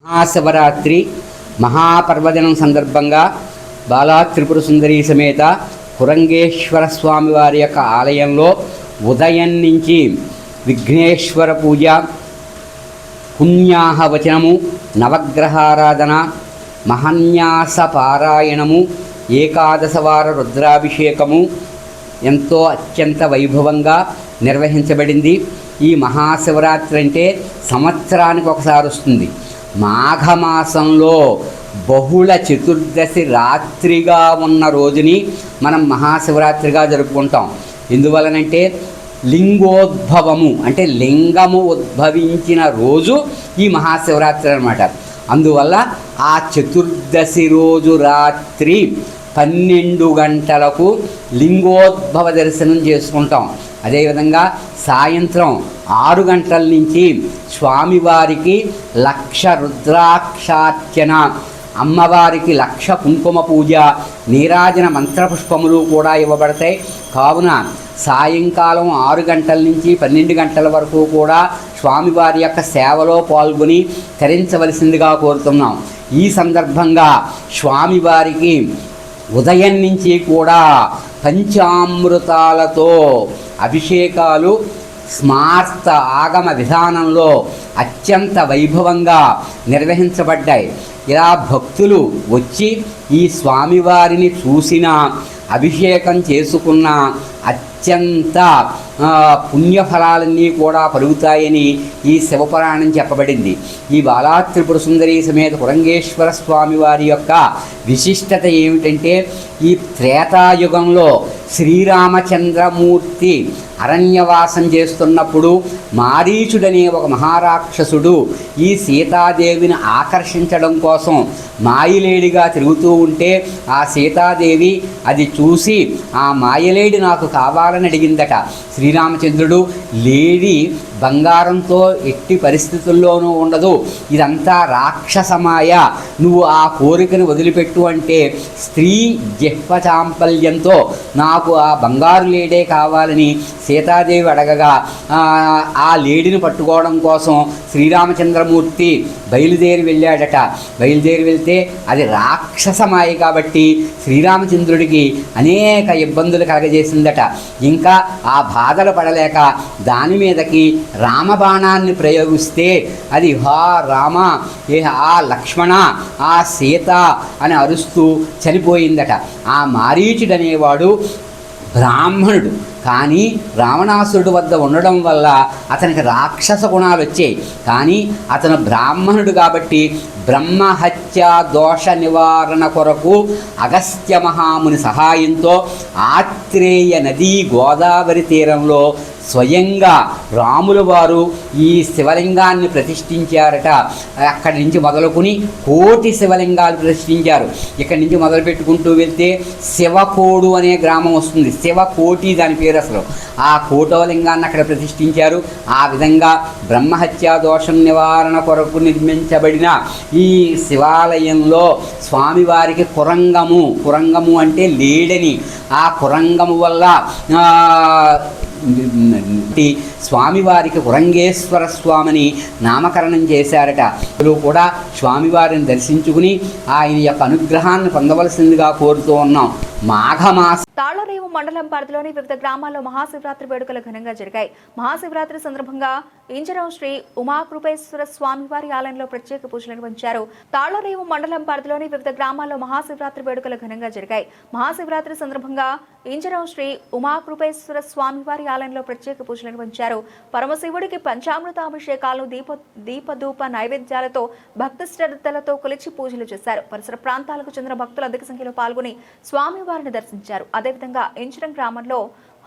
మహాశివరాత్రి మహాపర్వదినం సందర్భంగా బాలా త్రిపుర సుందరి సమేత కురంగేశ్వర స్వామి వారి యొక్క ఆలయంలో ఉదయం నుంచి విఘ్నేశ్వర పూజ, పుణ్యాహవచనము, నవగ్రహారాధన, మహన్యాస పారాయణము, ఏకాదశవార రుద్రాభిషేకము ఎంతో అత్యంత వైభవంగా నిర్వహించబడింది. ఈ మహాశివరాత్రి అంటే సంవత్సరానికి ఒకసారి వస్తుంది. మాఘమాసంలో బహుళ చతుర్దశి రాత్రిగా ఉన్న రోజుని మనం మహాశివరాత్రిగా జరుపుకుంటాం. ఎందువలనంటే లింగోద్భవము అంటే లింగము ఉద్భవించిన రోజు ఈ మహాశివరాత్రి అన్నమాట. అందువల్ల ఆ చతుర్దశి రోజు రాత్రి 12 గంటలకు లింగోద్భవ దర్శనం చేసుకుంటాం. అదేవిధంగా సాయంత్రం 6 గంటల నుంచి స్వామివారికి 1,00,000 రుద్రాక్షార్చన, అమ్మవారికి 1,00,000 కుంకుమ పూజ, నీరాజన మంత్రపుష్పములు కూడా ఇవ్వబడతాయి. కావున సాయంకాలం 6 గంటల నుంచి 12 గంటల వరకు కూడా స్వామివారి యొక్క సేవలో పాల్గొని తరించవలసిందిగా కోరుతున్నాం. ఈ సందర్భంగా స్వామివారికి ఉదయం నుంచి కూడా పంచామృతాలతో అభిషేకాలు స్మార్త ఆగమ విధానంలో అత్యంత వైభవంగా నిర్వహించబడ్డాయి. ఇలా భక్తులు వచ్చి ఈ స్వామివారిని చూసిన, అభిషేకం చేసుకున్న అత్యంత పుణ్యఫలాలన్నీ కూడా కలుగుతాయని ఈ శివపురాణం చెప్పబడింది. ఈ బాలా త్రిపుర సుందరి సమేత కురంగేశ్వర స్వామి వారి యొక్క విశిష్టత ఏమిటంటే, ఈ త్రేతాయుగంలో శ్రీరామచంద్రమూర్తి అరణ్యవాసం చేస్తున్నప్పుడు మారీచుడనే ఒక మహారాక్షసుడు ఈ సీతాదేవిని ఆకర్షించడం కోసం మాయలేడిగా తిరుగుతూ ఉంటే ఆ సీతాదేవి అది చూసి ఆ మాయలేడి నాకు కావాలని అడిగిందట. శ్రీరామచంద్రుడు, లేడి బంగారంతో ఎట్టి పరిస్థితుల్లోనూ ఉండదు, ఇదంతా రాక్షసమాయ, నువ్వు ఆ కోరికను వదిలిపెట్టు అంటే స్త్రీ జిహ్వ చాంపల్యంతో నాకు ఆ బంగారు లేడే కావాలని సీతాదేవి అడగగా ఆ లేడిని పట్టుకోవడం కోసం శ్రీరామచంద్రమూర్తి బయలుదేరి వెళ్ళాడట. బయలుదేరి వెళ్తే అది రాక్షసమాయ కాబట్టి శ్రీరామచంద్రుడికి అనేక ఇబ్బందులు కలగజేసిందట. ఇంకా ఆ బాధలు పడలేక దాని మీదకి రామబాణాన్ని ప్రయోగిస్తే అది హా రామ, ఏ ఆ లక్ష్మణ, ఆ సీత అని అరుస్తూ చనిపోయిందట. ఆ మారీచుడనేవాడు బ్రాహ్మణుడు, కానీ రావణాసురుడు వద్ద ఉండడం వల్ల అతనికి రాక్షస గుణాలు వచ్చాయి. కానీ అతను బ్రాహ్మణుడు కాబట్టి బ్రహ్మహత్య దోష నివారణ కొరకు అగస్త్య మహాముని సహాయంతో ఆత్రేయ నదీ గోదావరి తీరంలో స్వయంగా రాముల వారు ఈ శివలింగాన్ని ప్రతిష్ఠించారట. అక్కడి నుంచి మొదలుకొని 1,000,000 శివలింగాలు ప్రతిష్ఠించారు. ఇక్కడి నుంచి మొదలు పెట్టుకుంటూ వెళ్తే శివకోడు అనే గ్రామం వస్తుంది. శివకోటి దాని పేరు అసలు. ఆ 1,000,000వ లింగాన్ని అక్కడ ప్రతిష్ఠించారు. ఆ విధంగా బ్రహ్మహత్యా దోషం నివారణ కొరకు నిర్మించబడిన ఈ శివాలయంలో స్వామివారికి కురంగము అంటే లేడని, ఆ కురంగము వల్ల స్వామివారికి కురంగేశ్వర స్వామిని నామకరణం చేశారట. కూడా స్వామివారిని దర్శించుకుని ఆయన యొక్క అనుగ్రహాన్ని పొందవలసిందిగా కోరుతూ ఉన్నాం. మాఘమాస తాళ్లరేవు మండలం పరిధిలోని వివిధ గ్రామాల్లో మహాశివరాత్రి వేడుకలు ఘనంగా జరిగాయి. మహాశివరాత్రి సందర్భంగా ఇంజరం శ్రీ ఉమాకృపేశ్వర స్వామివారి ఆలయంలో ప్రత్యేక పూజలు నిర్వహించారు. తాళ్లరేవు మండలం పరిధిలోని వివిధ గ్రామాల్లో మహాశివరాత్రి వేడుకలు ఘనంగా జరిగాయి. మహాశివరాత్రి సందర్భంగా ఇంజరం శ్రీ ఉమాకృపేశ్వర స్వామివారి ఆలయంలో ప్రత్యేక పూజలు నిర్వహించారు. పరమశివుడికి పంచామృతాభిషేకాలను దీపధూప నైవేద్యాలతో భక్తి శ్రద్ధలతో కొలిచి పూజలు చేశారు. పరిసర ప్రాంతాలకు చెందిన భక్తులు అధిక సంఖ్యలో పాల్గొని స్వామివారిని దర్శించారు. అదేవిధంగా ఇంజరం గ్రామంలో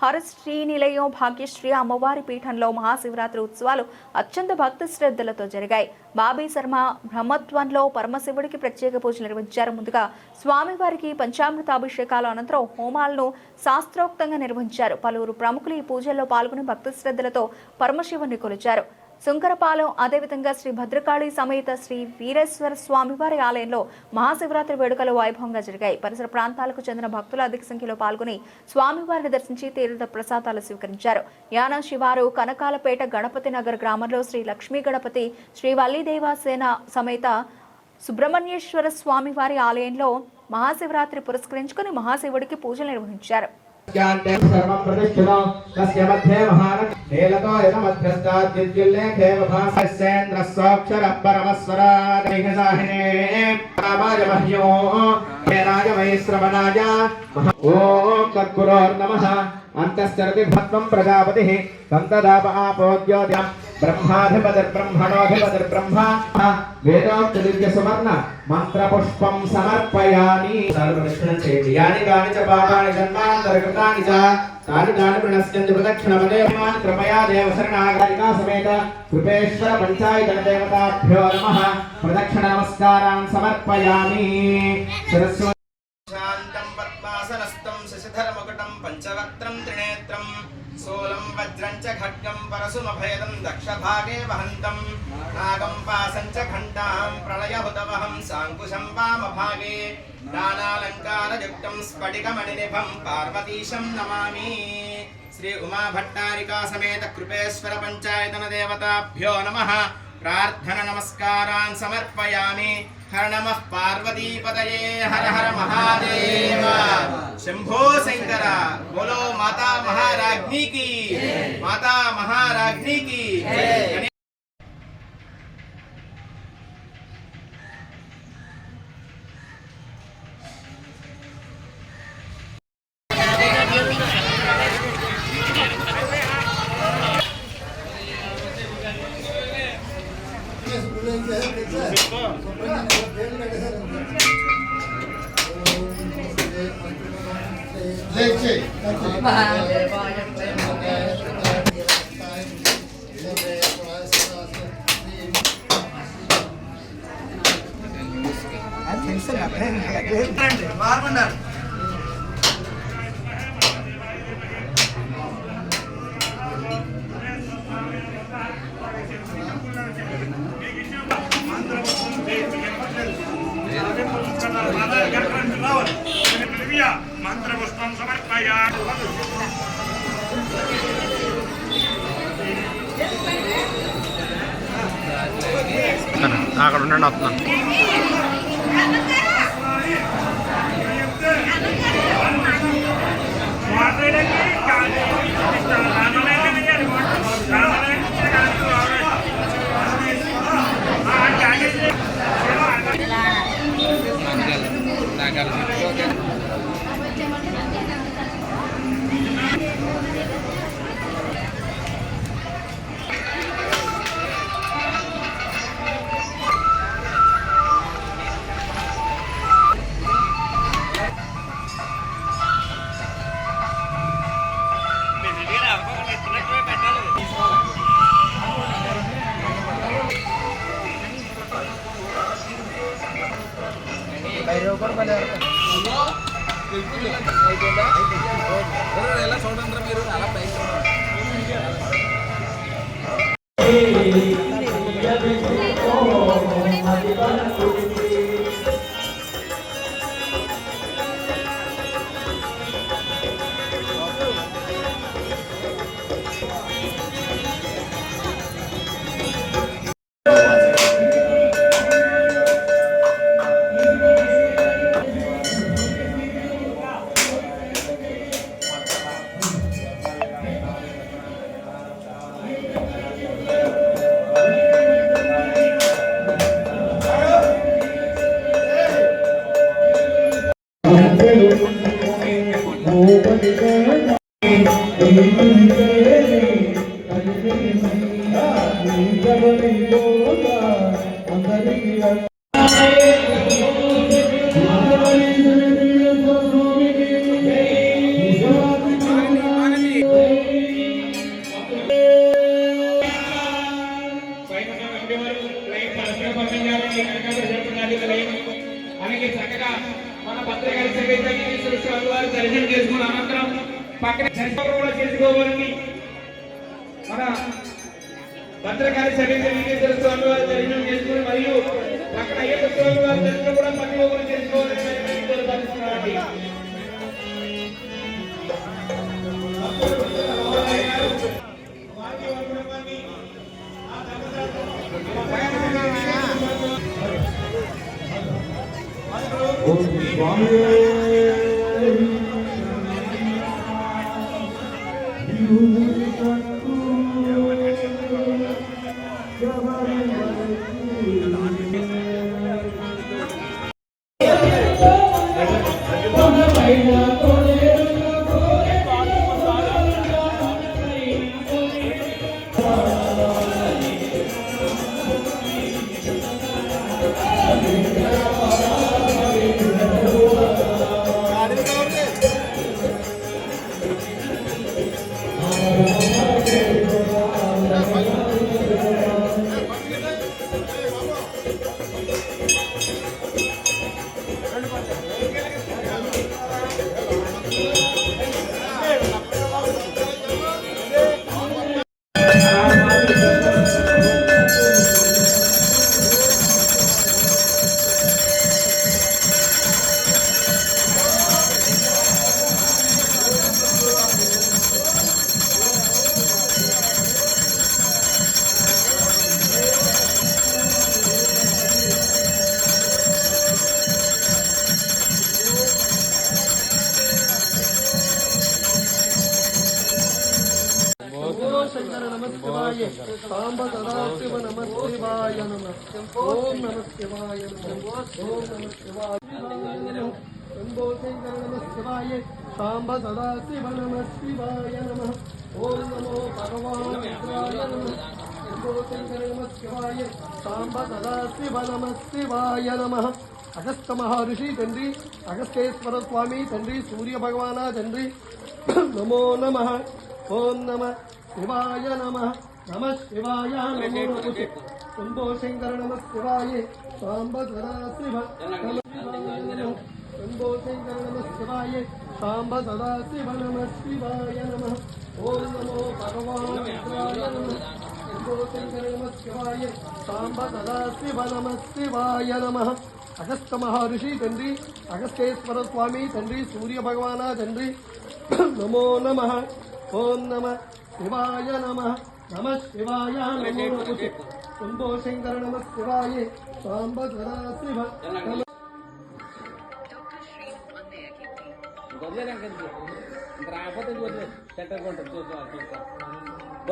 హరశ్రీ నిలయం భాగ్యశ్రీ అమ్మవారి పీఠంలో మహాశివరాత్రి ఉత్సవాలు అత్యంత భక్తి శ్రద్ధలతో జరిగాయి. బాబీ శర్మ బ్రహ్మత్వంలో పరమశివుడికి ప్రత్యేక పూజలు నిర్వహించారు. ముందుగా స్వామివారికి పంచామృతాభిషేకాలు, అనంతరం హోమాలను శాస్త్రోక్తంగా నిర్వహించారు. పలువురు ప్రముఖులు ఈ పూజల్లో పాల్గొని భక్తి శ్రద్ధలతో పరమశివుని కొలిచారు. సుంకరపాలెం అదేవిధంగా శ్రీ భద్రకాళి సమేత శ్రీ వీరేశ్వర స్వామివారి ఆలయంలో మహాశివరాత్రి వేడుకలు వైభవంగా జరిగాయి. పరిసర ప్రాంతాలకు చెందిన భక్తులు అధిక సంఖ్యలో పాల్గొని స్వామివారిని దర్శించి తీర్థ ప్రసాదాలు స్వీకరించారు. యానా శివారు కనకాలపేట గణపతి నగర్ గ్రామంలో శ్రీ లక్ష్మీ గణపతి శ్రీ వల్లీదేవాసేన సమేత సుబ్రహ్మణ్యేశ్వర స్వామివారి ఆలయంలో మహాశివరాత్రి పురస్కరించుకుని మహాశివుడికి పూజలు నిర్వహించారు. सर्वं प्रतिष्ठितं तस्य मध्ये महानलेलतो यतमध्यस्ताद्युल्लेखेव भासेन्द्रस्वाक्षरः परमस्वरादिघसाहिने कामाय मह्यो हेनाय वैश्रवणाय ॐ तत्पुरोर्नमः अन्तश्चरति भत्वं प्रजापतिः सन्तदापआपोद्योद्यं ब्रह्माधिपतिर्ब्रह्मणोऽधिपतिर्ब्रह्मा वेदोक्तदिव्यसुवर्ण मन्त्रपुष्पं समर्पयामि. सर्वदक्षिणं चेति यानि कानि च पापानि जन्मान्तरकृतानि च तानि तानि प्रणश्यन्ति प्रदक्षिणपदे मान् कृपया देवशरणागरिका समेत कृपेश्वर पञ्चायतनदेवताभ्यो नमः. प्रदक्षिणनमस्कारान् समर्पयामि. शान्तं पद्मासनस्थं शशिधरमुकुटं पञ्चवक्त्रं त्रिनेत्रं सोलं वज्रं च खड्गं परशुमभयदं दक्षभागे वहन्तं नागं पासं च घण्टां प्रलयहुतवहं साङ्कुशं वामभागे नानालङ्कारयुक्तं स्फटिकमणिनिभं पार्वतीशं नमामि. श्री उमाभट्टारिका समेत कृपेश्वर पञ्चायतन देवताभ्यो नमः. प्रार्थना नमस्कारान् समर्पयामि. हर नमः पार्वतीपतये हर हर महादेव शंभो शंकर बोलो माता महाराज्ञी की माता महाराज्ञी की మంత్రపుష్పం సమర్పయామి. అక్కడ ఉండండి వస్తున్నాను. అలాగే చక్కగా మన పత్రికల వారు దర్శనం చేసుకున్న అనంతరం పక్కన దర్శనం కూడా చేసుకోవాలని మన భద్రకాళి సమేత స్వామి వారి దర్శనం చేసుకుని మరియు పక్కన అయ్యప్ప స్వామి వారి దర్శనం కూడా ప్రతి ఒక్కరు చేసుకోవాలని భావిస్తున్నారండి. Hare శంకర నమ శివాయ సాంబ సదాశివ నమ శివాయ నమ ఓం నమ శివాయ ఓం నమ శివాయ శంభో శంకర నమ శివాయ సాంబ సదాశివ నమ శివాయ నమ ఓం నమో భగవాయ నమ శంభో శంకర నమ శివాయ సాంబ సదాశివ నమ శివాయ నమ అగస్త మహర్షి తండ్రి అగస్తేశ్వర స్వామి తండ్రి సూర్య భగవాన తండ్రి నమో నమ ఓం నమ శివాయ నమ నమ శివాయ నమో శంభో శంకర నమ శివాయ సాంబ సదాశివ శంభో శంకర నమ శివాయ సాంబ సదాశివ నమ శివాయ నమ ఓం నమో భగవాయ నమ శంభో శంకర నమ శివాయ సాంబ సదాశివ నమ శివాయ నమ అగస్త మహర్షి తండ్రి అగస్తేశ్వర స్వామి తండ్రి సూర్య భగవాన తండ్రి నమో నమ ఓం నమ శివాయ నమ నమ శివాయ నమో శంభో శంకర నమ శివాయ సాంబ సదాశివ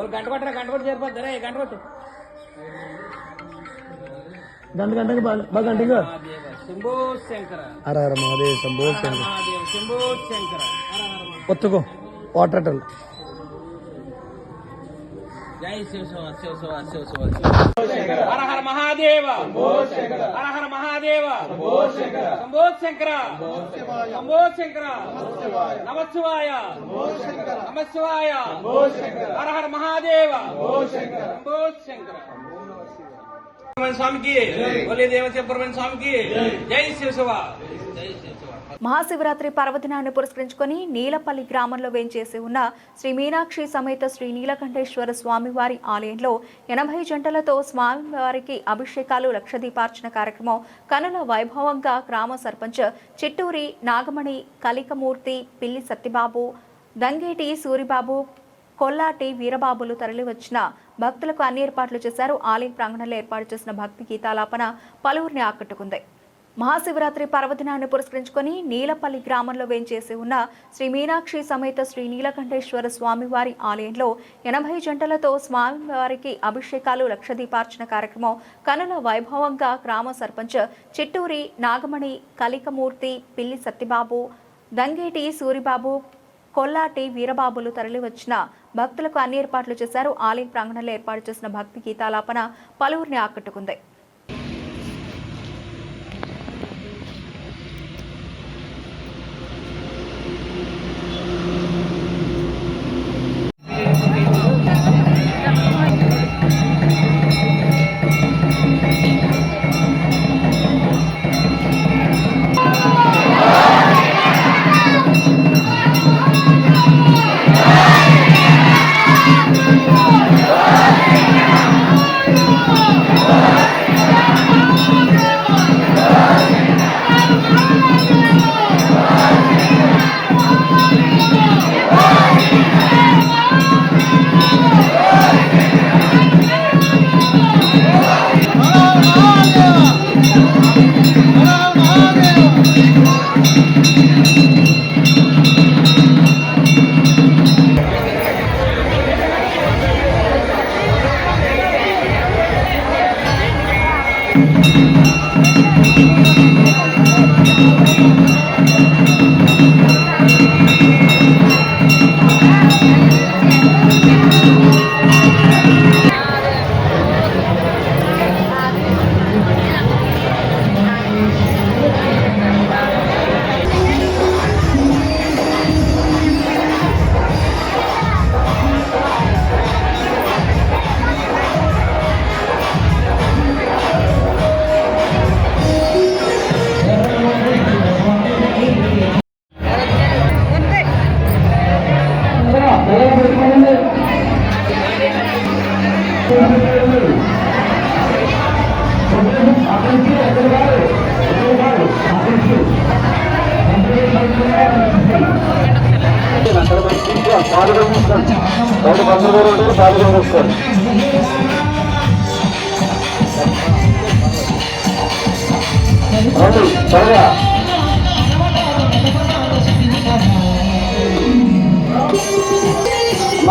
గంట కొట్టు చేరిపోతారా గంట కొట్టు గంటకి బాగా గంటగా శంభో శంకర హర హర మహాదేవ్ శంభో శంకర శంభో శంకర ఒత్తుకో వాటర్ టల్ జై శివ హర హర మహాదేవ హర హర మహాదేవ శంభో శంకర శంభో శంకర నమ శివాయ నమ శివాయ హర హర మహాదేవ శంభో శంకర స్వామికి దేవసుబ్రహ్మణ్య స్వామికి జై శివ. మహాశివరాత్రి పర్వదినాన్ని పురస్కరించుకొని నీలపల్లి గ్రామంలో వేంచేసి ఉన్న శ్రీ మీనాక్షి సమేత శ్రీ నీలకంఠేశ్వర స్వామివారి ఆలయంలో 80 జంటలతో స్వామివారికి అభిషేకాలు లక్షదీపార్చన కార్యక్రమం కనుల వైభవంగా గ్రామ సర్పంచ్ చిట్టూరి నాగమణి కలికమూర్తి పిల్లి సత్యబాబు దంగేటి సూరిబాబు కొల్లాటి వీరబాబులు తరలివచ్చిన భక్తులకు అన్ని ఏర్పాట్లు చేశారు. ఆలయ ప్రాంగణంలో ఏర్పాటు చేసిన భక్తి గీతాలాపన పలువురిని ఆకట్టుకుంది. మహాశివరాత్రి పర్వదినాన్ని పురస్కరించుకొని నీలపల్లి గ్రామంలో వేంచేసి ఉన్న శ్రీ మీనాక్షి సమేత శ్రీ నీలకంఠేశ్వర స్వామివారి ఆలయంలో 80 జంటలతో స్వామివారికి అభిషేకాలు లక్షదీపార్చన కార్యక్రమం కనుల వైభవంగా గ్రామ సర్పంచ్ చిట్టూరి నాగమణి కలికమూర్తి పిల్లి సత్యబాబు దంగేటి సూరిబాబు కొల్లాటి వీరబాబులు తరలివచ్చిన భక్తులకు అన్ని ఏర్పాట్లు చేశారు. ఆలయ ప్రాంగణంలో ఏర్పాటు చేసిన భక్తి గీతాలాపన పలువురిని ఆకట్టుకుంది.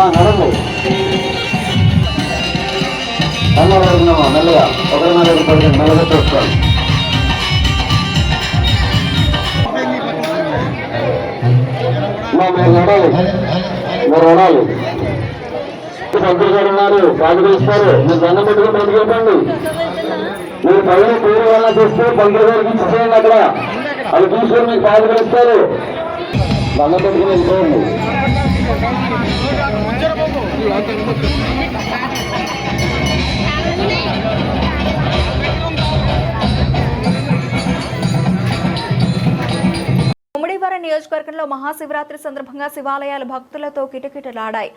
నడవండి మెల్లగా ఒకరి మీద మెల్లగా చూసుకోండి. మీరు ఉండాలి. పంతులు గారు ఉన్నారు, సాధులు ఇస్తారు. మీరు దండం పెట్టుకుని బయటకు వెళ్ళండి. మీరు పైన పేరు వల్ల చేస్తే పంతులు గారికి ఇచ్చేయండి. అక్కడ అది తీసుకొని మీకు సాధులు ఇస్తారు. దండం పెట్టుకుని వెళ్ళిపోయండి. ముమ్మిడివరం నియోజకవర్గంలో మహాశివరాత్రి సందర్భంగా శివాలయాలు భక్తులతో కిటకిటలాడాయి.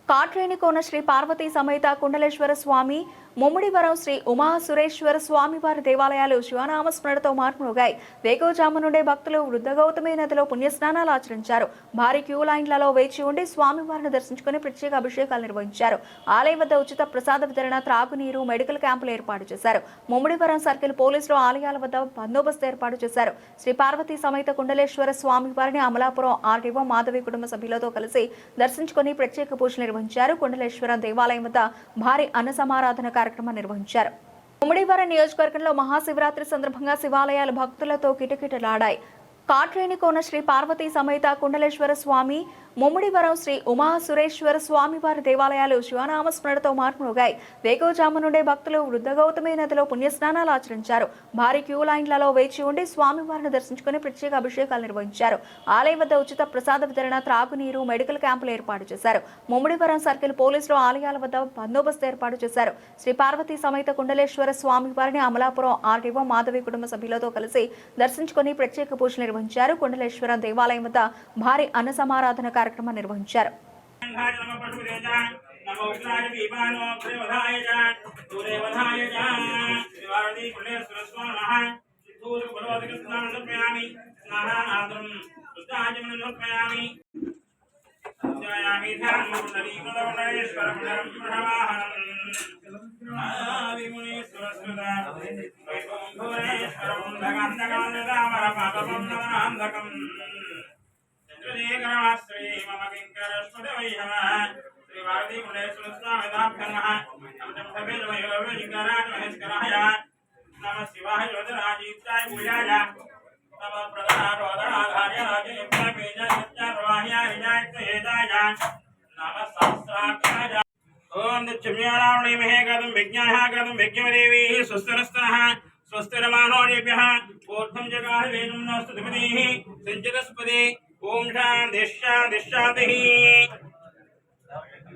కాట్రేనికోన శ్రీ పార్వతీ సమేత కుండలేశ్వర స్వామి, ముమ్మిడివరం శ్రీ ఉమా సురేశ్వర స్వామి వారి దేవాలయాలు శివనామస్మరణతో మార్మోగాయి. వేకోజాము నుండే భక్తులు వృద్ధ గౌతమి నదిలో పుణ్యస్నానాలు ఆచరించారు. భారీ క్యూ లైన్లలో వేచి ఉండి స్వామివారిని దర్శించుకుని ప్రత్యేక అభిషేకాలు నిర్వహించారు. ఆలయం వద్ద ఉచిత ప్రసాద వితరణ, త్రాగునీరు, మెడికల్ క్యాంపులు ఏర్పాటు చేశారు. ముమ్మిడివరం సర్కిల్ పోలీసులు ఆలయాల వద్ద బందోబస్తు ఏర్పాటు చేశారు. శ్రీ పార్వతీ సమేత కుండలేశ్వర స్వామి వారిని అమలాపురం ఆర్డీఓ మాధవి కుటుంబ సభ్యులతో కలిసి దర్శించుకుని ప్రత్యేక పూజలు నిర్వహించారు. కుండలేశ్వరం దేవాలయం వద్ద భారీ అన్న సమారాధన కార్యక్రమం నిర్వహించారు. ముమ్మిడివరం నియోజకవర్గంలో మహాశివరాత్రి సందర్భంగా శివాలయాలు భక్తులతో కిటకిటలాడాయి. కాట్రేనికోన శ్రీ పార్వతీ సమేత కుండలేశ్వర స్వామి, ముమ్మిడివరం శ్రీ ఉమా సురేశ్వర స్వామి వారి దేవాలయాలు శివనామస్మరణతో మార్మోగాయి. వేకోజాము నుండే భక్తులు వృద్ధ గౌతమి నదిలో పుణ్యస్నానాలు ఆచరించారు. భారీ క్యూ లైన్లలో వేచి ఉండి స్వామివారిని దర్శించుకుని ప్రత్యేక అభిషేకాలు నిర్వహించారు. ఆలయం వద్ద ఉచిత ప్రసాద వితరణ, త్రాగునీరు, మెడికల్ క్యాంపులు ఏర్పాటు చేశారు. ముమ్మిడివరం సర్కిల్ పోలీసులు ఆలయాల వద్ద బందోబస్తు ఏర్పాటు చేశారు. శ్రీ పార్వతీ సమేత కుండలేశ్వర స్వామి వారిని అమలాపురం ఆర్డీఓ మాధవి కుటుంబ సభ్యులతో కలిసి దర్శించుకుని ప్రత్యేక పూజలు నిర్వహించారు. కుండలేశ్వరం దేవాలయం వద్ద భారీ అన్న సమారాధన కార్యక్రమం నిర్వహించారు.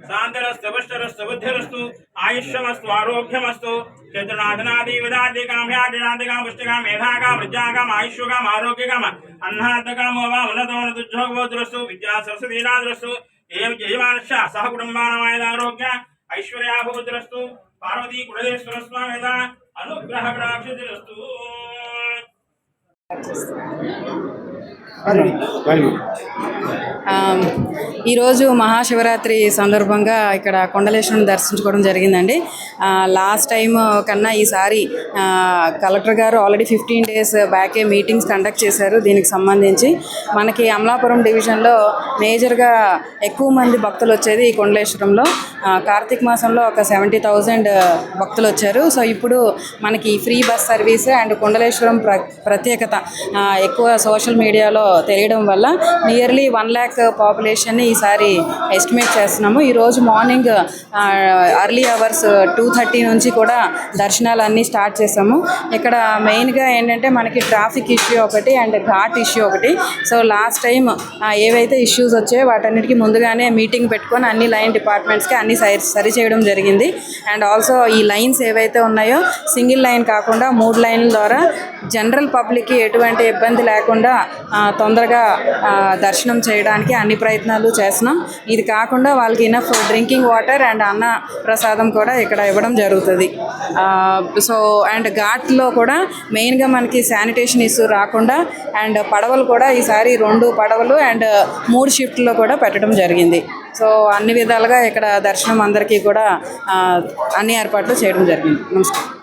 శాంతిరస్తు పుష్టరస్తు బుద్ధిరస్తు ఆయుష్యమస్తు ఆరోగ్యమస్తు చతుర్నాథనాది విదార్థికాం పుష్టికాం మేధాకాం విద్యాకాం ఆయుష్యకాం ఆరోగ్యకాం అన్నార్థకామో వా ఉన్నతోన్నతుజ్జోగోద్రస్తు విద్యా సరస్వతీనాద్రస్తు ఏం జయమానుష్య సహ కుటుంబానమాయదారోగ్య ఐశ్వర్యాభూద్రస్తు పార్వతీ కుడలేశ్వర స్వామి అనుగ్రహ కటాక్షిరస్తు. ఈరోజు మహాశివరాత్రి సందర్భంగా ఇక్కడ కొండలేశ్వరుని దర్శించుకోవడం జరిగిందండి. లాస్ట్ టైం కన్నా ఈసారి కలెక్టర్ గారు ఆల్రెడీ 15 days బ్యాకే మీటింగ్స్ కండక్ట్ చేశారు. దీనికి సంబంధించి మనకి అమలాపురం డివిజన్లో మేజర్గా ఎక్కువ మంది భక్తులు వచ్చేది ఈ కొండలేశ్వరంలో. కార్తీక మాసంలో ఒక 70,000 భక్తులు వచ్చారు. సో ఇప్పుడు మనకి ఫ్రీ బస్ సర్వీస్ అండ్ కొండలేశ్వరం ప్రత్యేకత ఎక్కువ సోషల్ మీడియాలో తెలియడం వల్ల నియర్లీ 1 lakh పాపులేషన్ని ఈసారి ఎస్టిమేట్ చేస్తున్నాము. ఈరోజు మార్నింగ్ అర్లీ అవర్స్ 2:30 నుంచి కూడా దర్శనాలు అన్నీ స్టార్ట్ చేసాము. ఇక్కడ మెయిన్గా ఏంటంటే మనకి ట్రాఫిక్ ఇష్యూ ఒకటి అండ్ ఘాట్ ఇష్యూ ఒకటి. సో లాస్ట్ టైం ఏవైతే ఇష్యూస్ వచ్చాయో వాటన్నిటికీ ముందుగానే మీటింగ్ పెట్టుకొని అన్ని లైన్ డిపార్ట్మెంట్స్కి అన్ని సరి చేయడం జరిగింది. అండ్ ఆల్సో ఈ లైన్స్ ఏవైతే ఉన్నాయో సింగిల్ లైన్ కాకుండా 3 లైన్ల ద్వారా జనరల్ పబ్లిక్కి ఎటువంటి ఇబ్బంది లేకుండా తొందరగా దర్శనం చేయడానికి అన్ని ప్రయత్నాలు చేస్తున్నాం. ఇది కాకుండా వాళ్ళకి ఇనఫ్ డ్రింకింగ్ వాటర్ అండ్ అన్న ప్రసాదం కూడా ఇక్కడ ఇవ్వడం జరుగుతుంది. సో అండ్ ఘాట్లో కూడా మెయిన్గా మనకి శానిటేషన్ ఇష్యూ రాకుండా అండ్ పడవలు కూడా ఈసారి 2 పడవలు అండ్ 3 షిఫ్ట్లో కూడా పెట్టడం జరిగింది. సో అన్ని విధాలుగా ఇక్కడ దర్శనం అందరికీ కూడా అన్ని ఏర్పాట్లు చేయడం జరిగింది. నమస్కారం.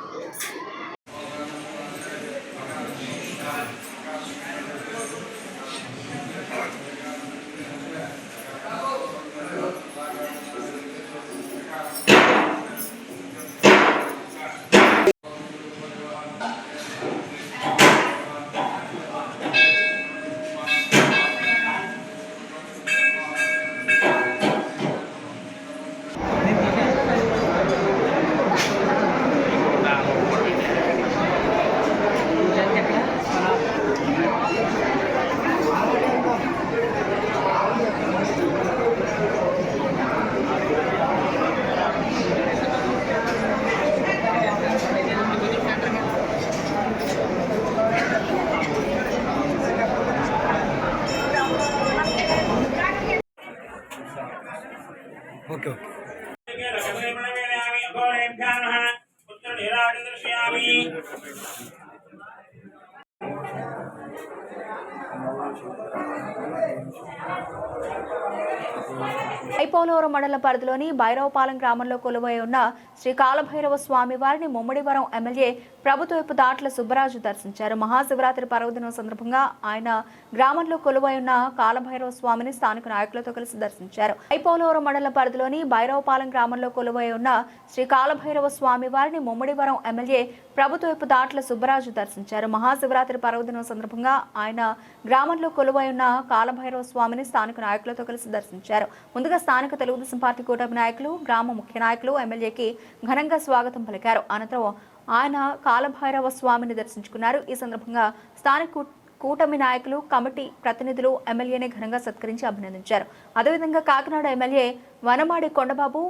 ఐపోలవరం మండల పరిధిలోని భైరవపాలెం గ్రామంలో కొలువై ఉన్న శ్రీ కాలభైరవ స్వామి వారిని ముమ్మడివరం ఎమ్మెల్యే ప్రభుత్వపు దాట్ల సుబ్బరాజు దర్శించారు. మహాశివరాత్రి పర్వదినం సందర్భంగా ఆయన గ్రామంలో కొలువై ఉన్న కాలభైరవ స్వామిని స్థానిక నాయకులతో కలిసి దర్శించారు. ఐపోలవరం మండల పరిధిలోని భైరవపాలెం గ్రామంలో కొలువై ఉన్న శ్రీ కాలభైరవ స్వామి వారిని ముమ్మడివరం ఎమ్మెల్యే ప్రభుత్వపు దాట్ల సుబ్బరాజు దర్శించారు. మహాశివరాత్రి పర్వదినం సందర్భంగా ఆయన గ్రామంలో కొలువై ఉన్న కాలభైరవ స్వామిని స్థానిక నాయకులతో కలిసి దర్శించారు. ముందుగా స్థానిక తెలుగుదేశం పార్టీ కూటమి నాయకులు, గ్రామ ముఖ్య నాయకులు ఎమ్మెల్యేకి ఘనంగా స్వాగతం పలికారు. అనంతరం ఆయన కాలభైరవ స్వామిని దర్శించుకున్నారు. ఈ సందర్భంగా స్థానిక కూటమి నాయకులు, కమిటీ ప్రతినిధులు ఎమ్మెల్యేని ఘనంగా సత్కరించి అభినందించారు. అదేవిధంగా కాకినాడ ఎమ్మెల్యే వనమాడి కొండబాబు,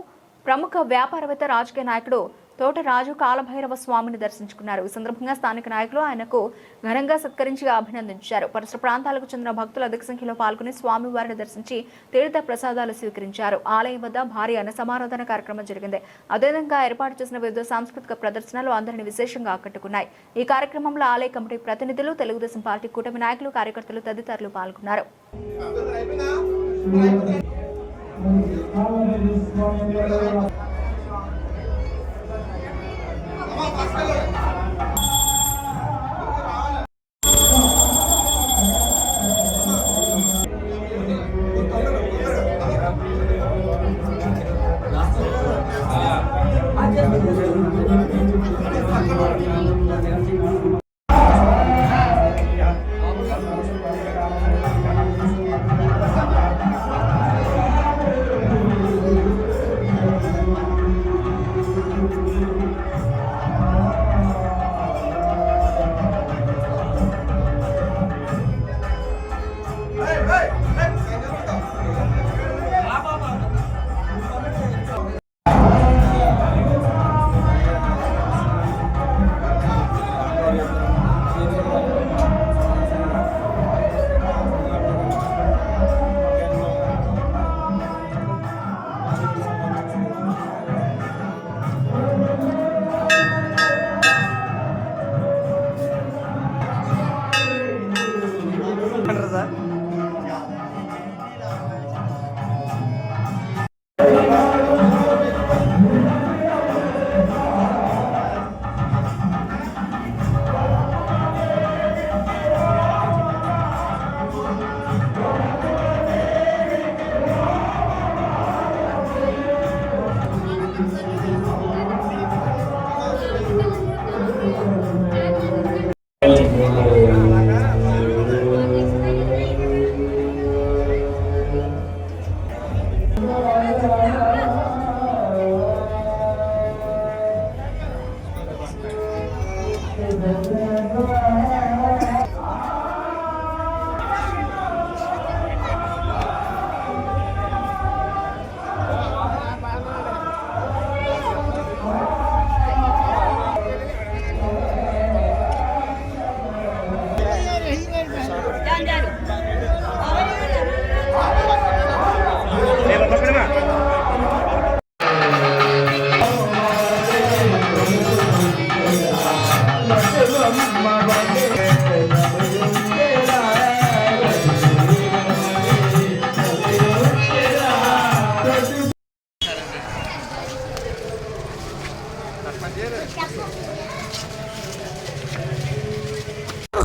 ప్రముఖ వ్యాపారవేత్త, రాజకీయ నాయకుడు తోటరాజు కాలభైరవ స్వామిని దర్శించుకున్నారు. ఈ సందర్భంగా స్థానిక నాయకులు ఆయనకు ఘనంగా సత్కరించి అభినందించారు. పరిసర ప్రాంతాలకు చెందిన భక్తులు అధిక సంఖ్యలో పాల్గొని స్వామివారిని దర్శించి తీర్థ ప్రసాదాలు స్వీకరించారు. ఆలయం వద్ద భారీ అన్న సమారాధన కార్యక్రమం జరిగింది. అదేవిధంగా ఏర్పాటు చేసిన వివిధ సాంస్కృతిక ప్రదర్శనలు అందరినీ విశేషంగా ఆకట్టుకున్నాయి. ఈ కార్యక్రమంలో ఆలయ కమిటీ ప్రతినిధులు, తెలుగుదేశం పార్టీ కూటమి నాయకులు, కార్యకర్తలు తదితరులు పాల్గొన్నారు.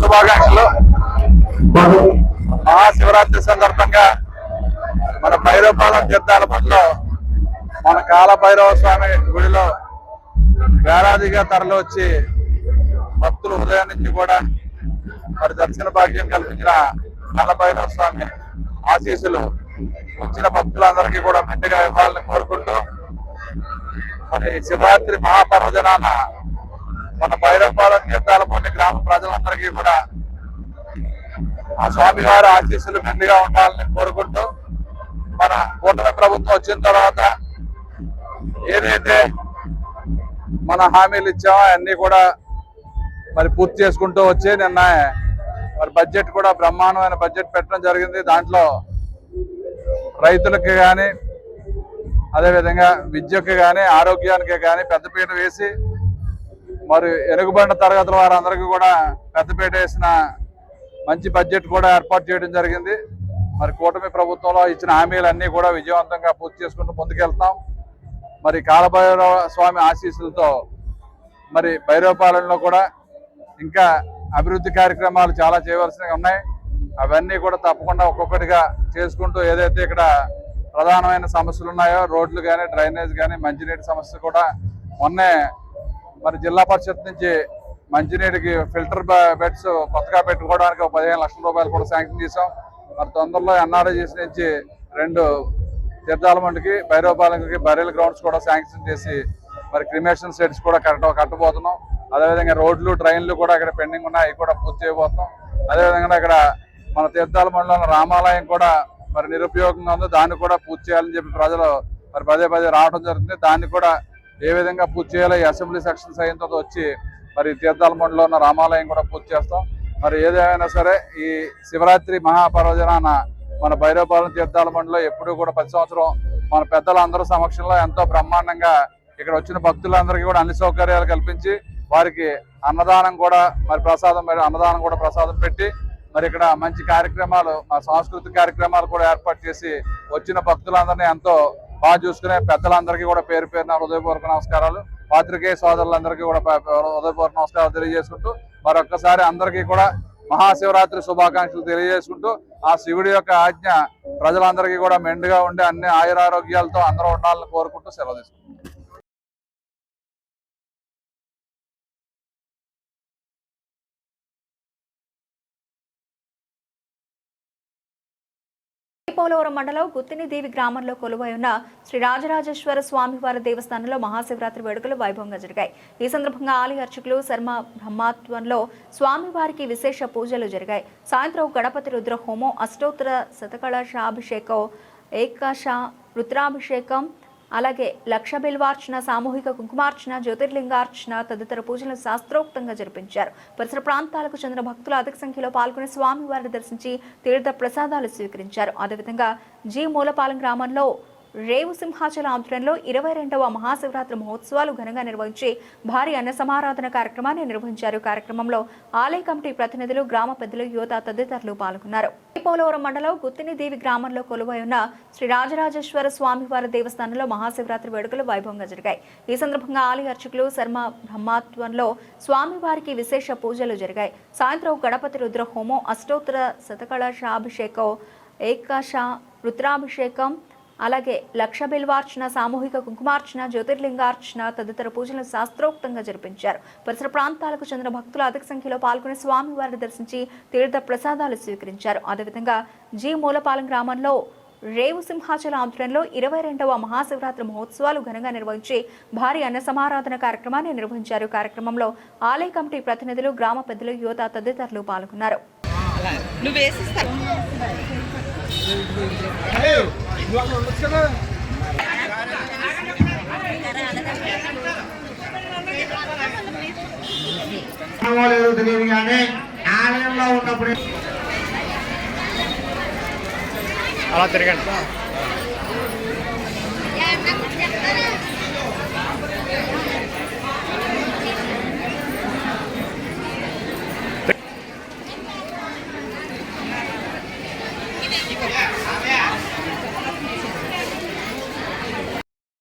శుభాకాంక్షలు. మహాశివరాత్రి సందర్భంగా మన భైరవపాలెం తీర్థాల పట్ల మన కాలభైరవ స్వామి గుడిలో వేలాదిగా తరలి వచ్చి భక్తులు ఉదయం నుంచి కూడా మరి దర్శన భాగ్యం కల్పించిన కాలభైరవ స్వామి ఆశీస్సులు వచ్చిన భక్తులందరికీ కూడా మెండుగా ఇవ్వాలని కోరుకుంటూ మరి శివరాత్రి మహాపర్వదినాన మన భైరవపాలెం తీర్థాలపల్లి గ్రామ ప్రజలందరికీ కూడా ఆ స్వామివారి ఆశీస్సులు మెండుగా ఉండాలని కోరుకుంటూ మన కూటమి ప్రభుత్వం వచ్చిన తర్వాత ఏదైతే మన హామీలు ఇచ్చామో అన్ని కూడా మరి పూర్తి చేసుకుంటూ వచ్చి నిన్న మరి బడ్జెట్ కూడా బ్రహ్మాండమైన బడ్జెట్ పెట్టడం జరిగింది. దాంట్లో రైతులకి కానీ అదేవిధంగా విద్యకు కానీ ఆరోగ్యానికి కానీ పెద్దపీట వేసి మరి వెనుకబడిన తరగతుల వారందరికీ కూడా పెద్దపీట వేసిన మంచి బడ్జెట్ కూడా ఏర్పాటు చేయడం జరిగింది. మరి కూటమి ప్రభుత్వంలో ఇచ్చిన హామీలన్నీ కూడా విజయవంతంగా పూర్తి చేసుకుంటూ ముందుకెళ్తాం. మరి కాలభైరవ స్వామి ఆశీస్సులతో మరి భైరవపాలెంలో కూడా ఇంకా అభివృద్ధి కార్యక్రమాలు చాలా చేయవలసినవి ఉన్నాయి. అవన్నీ కూడా తప్పకుండా ఒక్కొక్కటిగా చేసుకుంటూ ఏదైతే ఇక్కడ ప్రధానమైన సమస్యలు ఉన్నాయో రోడ్లు కానీ డ్రైనేజ్ కానీ మంచినీటి సమస్య కూడా మొన్నే మరి జిల్లా పరిషత్ నుంచి మంచినీటికి ఫిల్టర్ బెడ్స్ కొత్తగా పెట్టుకోవడానికి 15 లక్షల రూపాయలు కూడా శాంక్షన్ చేసాం. మరి తొందరలో ఎన్ఆర్ఐజీసీ నుంచి 2 తీర్థాల మండికి భైరవపాలెంకి బరేల్ గ్రౌండ్స్ కూడా శాంక్షన్ చేసి మరి క్రిమేషన్ సెట్స్ కూడా కట్టబోతున్నాం. అదేవిధంగా రోడ్లు ట్రైన్లు కూడా ఇక్కడ పెండింగ్ ఉన్నాయి, అవి కూడా పూర్తి చేయబోతున్నాం. అదేవిధంగా ఇక్కడ మన తీర్థాల మండలంలో రామాలయం కూడా మరి నిరుపయోగంగా ఉంది, దాన్ని కూడా పూర్తి చేయాలని చెప్పి ప్రజలు మరి పదే రావడం జరుగుతుంది. దాన్ని కూడా ఏ విధంగా పూర్తి చేయాలో ఈ అసెంబ్లీ సెక్షన్స్ అయిన తర్వాత వచ్చి మరి తీర్థాల మండలంలో ఉన్న రామాలయం కూడా పూర్తి చేస్తాం. మరి ఏదైనా సరే ఈ శివరాత్రి మహాపర్వదినాన మన భైరవపాలెం తీర్థాల మండలిలో ఎప్పుడూ కూడా ప్రతి సంవత్సరం మన పెద్దలందరూ సమక్షంలో ఎంతో బ్రహ్మాండంగా ఇక్కడ వచ్చిన భక్తులందరికీ కూడా అన్ని సౌకర్యాలు కల్పించి వారికి అన్నదానం కూడా మరి ప్రసాదం పెట్టి మరి ఇక్కడ మంచి కార్యక్రమాలు సాంస్కృతిక కార్యక్రమాలు కూడా ఏర్పాటు చేసి వచ్చిన భక్తులందరినీ ఎంతో బాగా చూసుకునే పెద్దలందరికీ కూడా పేరు పేరున హృదయపూర్వక నమస్కారాలు, పాత్రికేయ సోదరులందరికీ కూడా హృదయపూర్వక నమస్కారాలు తెలియజేసుకుంటూ మరొక్కసారి అందరికీ కూడా మహాశివరాత్రి శుభాకాంక్షలు తెలియజేసుకుంటూ ఆ శివుడి యొక్క ఆజ్ఞ ప్రజలందరికీ కూడా మెండుగా ఉండి అన్ని ఆయురారోగ్యాలతో అందరూ ఉండాలని కోరుకుంటూ సెలవు తీసుకుంటాం. పోలవరం మండలం గుత్తినిదేవి గ్రామంలో కొలువై ఉన్న శ్రీ రాజరాజేశ్వర స్వామివారి దేవస్థానంలో మహాశివరాత్రి వేడుకలు వైభవంగా జరిగాయి. ఈ సందర్భంగా ఆలయ అర్చకులు శర్మ బ్రహ్మత్వంలో స్వామివారికి విశేష పూజలు జరిగాయి. సాయంత్రం గణపతి రుద్ర హోమం, అష్టోత్తర శతకళశాభిషేకం, ఏకాశ రుద్రాభిషేకం, అలాగే లక్ష బిల్వార్చన, సామూహిక కుంకుమార్చన, జ్యోతిర్లింగార్చన తదితర పూజలను శాస్త్రోక్తంగా జరిపించారు. పరిసర ప్రాంతాలకు చెందిన భక్తులు అధిక సంఖ్యలో పాల్గొని స్వామివారిని దర్శించి తీర్థ ప్రసాదాలు స్వీకరించారు. అదేవిధంగా జి మూలపాలెం గ్రామంలో రేవు సింహాచల ఆధ్వర్యంలో 22వ మహాశివరాత్రి మహోత్సవాలు ఘనంగా నిర్వహించి భారీ అన్న సమారాధన కార్యక్రమాన్ని నిర్వహించారు. కార్యక్రమంలో ఆలయ కమిటీ ప్రతినిధులు, గ్రామ పెద్దలు, యువత తదితరులు పాల్గొన్నారు. పోలవరం మండలం గుత్తినిదేవి గ్రామంలో కొలువై ఉన్న శ్రీ రాజరాజేశ్వర స్వామివారి దేవస్థానంలో మహాశివరాత్రి వేడుకలు వైభవంగా జరిగాయి. ఈ సందర్భంగా ఆలయ అర్చకులు శర్మ బ్రహ్మత్వంలో స్వామివారికి విశేష పూజలు జరిగాయి. సాయంత్రం గణపతి రుద్ర హోమం, అష్టోత్తర శతకళశాభిషేకం, ఏకాశ రుద్రాభిషేకం, అలాగే లక్ష బిల్వార్చన, సామూహిక కుంకుమార్చన, జ్యోతిర్లింగార్చన తదితర పూజలను శాస్త్రోక్తంగా జరిపించారు. పరిసర ప్రాంతాలకు చెందిన భక్తులు అధిక సంఖ్యలో పాల్గొని స్వామివారిని దర్శించి తీర్థ ప్రసాదాలు స్వీకరించారు. అదేవిధంగా జి మూలపాలెం గ్రామంలో రేవు సింహాచల ఆధ్వర్యంలో 22వ మహాశివరాత్రి మహోత్సవాలు ఘనంగా నిర్వహించి భారీ అన్న సమారాధన కార్యక్రమాన్ని నిర్వహించారు. కార్యక్రమంలో ఆలయ కమిటీ ప్రతినిధులు, గ్రామ పెద్దలు, యువత తదితరులు పాల్గొన్నారు. తెలియదు కానీ ఆలయంలో ఉన్నప్పుడు అలా తిరగండి.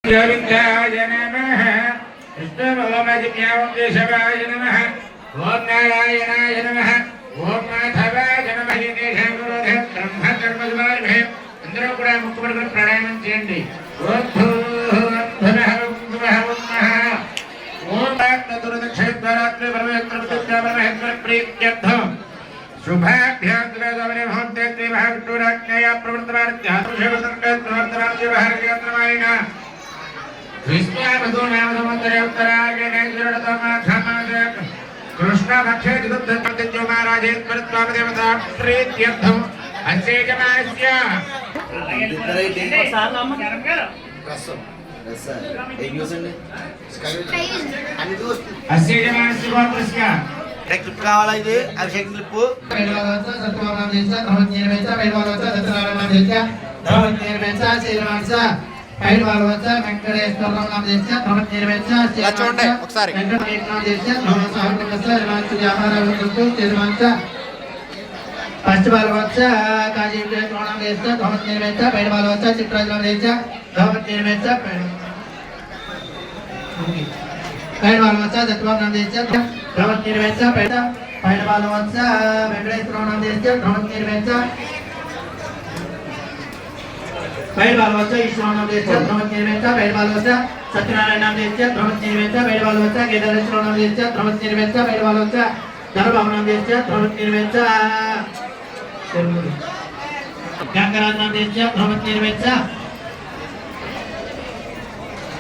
గోవిందాయ నమః, విష్ణుమోమజిజ్ఞావం కేశవాయ నమః, ఓం నారాయణాయ నమః, ఓం మాధవాయ నమః. బ్రహ్మ కర్మద్వారిభే అందరూ కూడా ముక్కుపడుకుని ప్రాణాయామం చేయండి. ఓం దురదక్షేత్రాత్రి పరమేశ్వర ప్రీత్యర్థం శుభాభ్యాంతరే మహోత్తే మహావిష్ణురాజ్ఞయా ప్రవర్తమాన కృష్ణ భక్షే మహారాజేశ్వరస్వామిదేవత ప్రీత్యర్థం అస్యేజమానస్య గోత్రస్య క్లిప్ కావాలా? ఇది అభిషేకం క్లిప్పు. పైన భాగవత వెంకటేశ్వరరావు నామ చేస్తే ధర్మ నిర్వహించ చూడండి ఒకసారి వెంకటేశ్వరరావు చేస్తే ధర్మ సహకరించ నిర్వహించ వ్యాపారాలకు నిర్వహించ ఫస్ట్ భాగవత కాజీ నామ చేస్తే ధర్మ నిర్వహించ పైన భాగవత చిత్రాజు నామ చేస్తే ధర్మ నిర్వహించ పైన భాగవత దత్తబాబు నామ చేస్తే ధర్మ నిర్వహించ పైన భాగవత వెంకటేశ్వరరావు నామ చేస్తే ధర్మ నిర్వహించ पहले बाल बच्चा ईश्वर नाम देते धर्म निर्वेचा पहले बाल बच्चा सत्यनारायण नाम देते धर्म निर्वेचा पहले बाल बच्चा केदारेश्वर नाम देते धर्म निर्वेचा पहले बाल बच्चा धर्मबाबू नाम देते धर्म निर्वेचा गंगाराज नाम देते धर्म निर्वेचा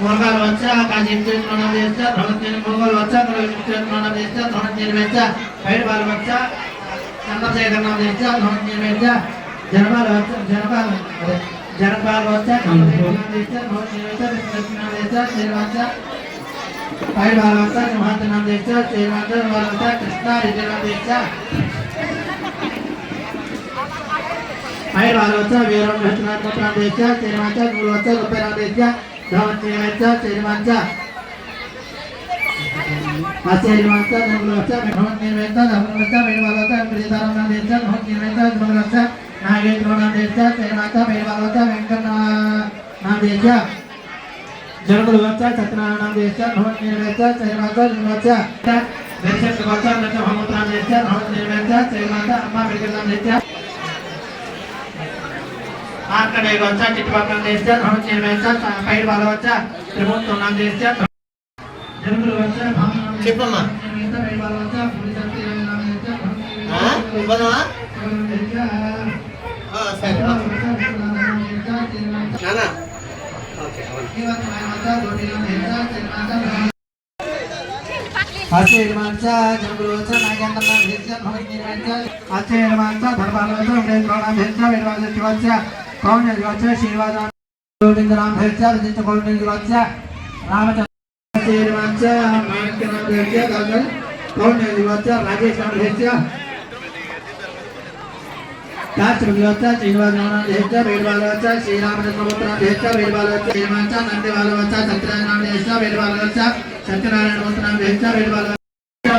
मोरगाल बच्चा काजीपुर नाम देते धर्म निर्वेचा मोरगाल बच्चा काजीपुर नाम देते धर्म निर्वेचा पहले बाल बच्चा चंद्रशेखर नाम देते धर्म निर्वेचा जनबाल जनपाल बच्चा देशा बहुत निर्वेचा कृष्ण देशा शेरवाचा पहले बाल बच्चा महंत नाम देशा शेरवाचा बाल बच्चा कृष्णा विजय देशा पहले बाल बच्चा वीरम भटनाथ नाम देशा शेरवाचा गुरु बच्चा रुपया देशा धर्म निर्वेचा शेरवाचा आशीर्वाचा गुरु बच्चा धर्म निर्वेचा धर्म बच्चा पहले बाल बच्चा प्रियदाराम नाम देशा धर्म निर्वेचा गुरु बच्चा नागेंद्र नाम देशा तेरमाता पेरवालोचा वेंकट नाम देशा जरगुलवाचा सत्यनारायण नाम देशा भवन निर्वेचा तेरमाता निर्वेचा दर्शन वाचा नट भगवत नाम देशा भवन निर्वेचा तेरमाता अम्मा मेडिकल नाम देशा आकड़े वाचा चितवा नाम देशा भवन निर्वेचा पेरवालोचा त्रिभुवन नाम देशा जरगुलवाचा చెప్పమ్మా पेरवालोचा पुलिस नाम देशा ఇవ్వనా సరే నానా ఓకే आशीर्वाचा जंगलोचा नागेंद्र नाम देशा भवन निर्वेचा आशीर्वाचा धर्मालोचा उमेश नाम देशा वेदवाचा शिवाचा कौन शिवाचा शिवाचा गोविंद नाम देशा विजित गोविंद शिवाचा रामचंद्र आशीर्वाचा मानक नाम देशा गगन कौन शिवाचा राजेश नाम देशा राष्ट्रवाचा श्रीनिवास नाम देशा वेदवाचा श्रीरामचंद्र नाम देशा वेदवाचा श्रीमाचा नंदवाचा सत्यनारायण नाम देशा वेदवाचा सत्यनारायण नाम देशा वेदवाचा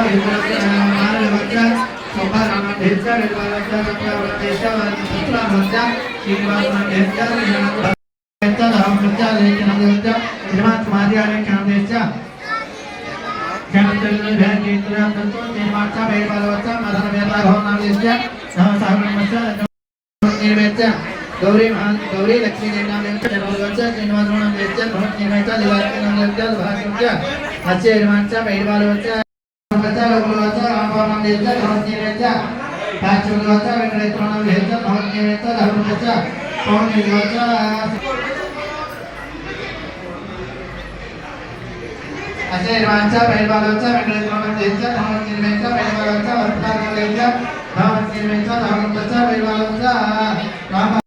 वेदवाचा सोमवार नाम देशा वेदवाचा सत्यनारायण देशा वेदवाचा श्रीनिवास नाम देशा वेदवाचा रामचंद्र नाम देशा श्रीमान कुमारी नाम देशा जगतजननी भैरवी तुरांतंतो श्रीनिवासा वेदवाचा मदन वेदराघव नाम देशा सहसागरमचा निर्वेचा गौरी गौरी लक्ष्मी नाम देशा जगतजननी श्रीनिवास नाम देशा भवन निर्वेचा दिवाकर नाम देशा भाग्यवचा आशीर्वाचा वेदवाचा बच्चा लोकवाचा रामबाबू नाम देशा भवन निर्वेचा पाचवचा वेंकटेश्वर नाम देशा भवन निर्वेचा धर्मवाचा कौन निर्वेचा आशीर्वाचा वेदवाचा वेंकटेश्वर नाम देशा भवन निर्वेचा वेदवाचा वर्तमान नाम देशा भवन निर्वेचा धर्मवाचा वेदवाचा राम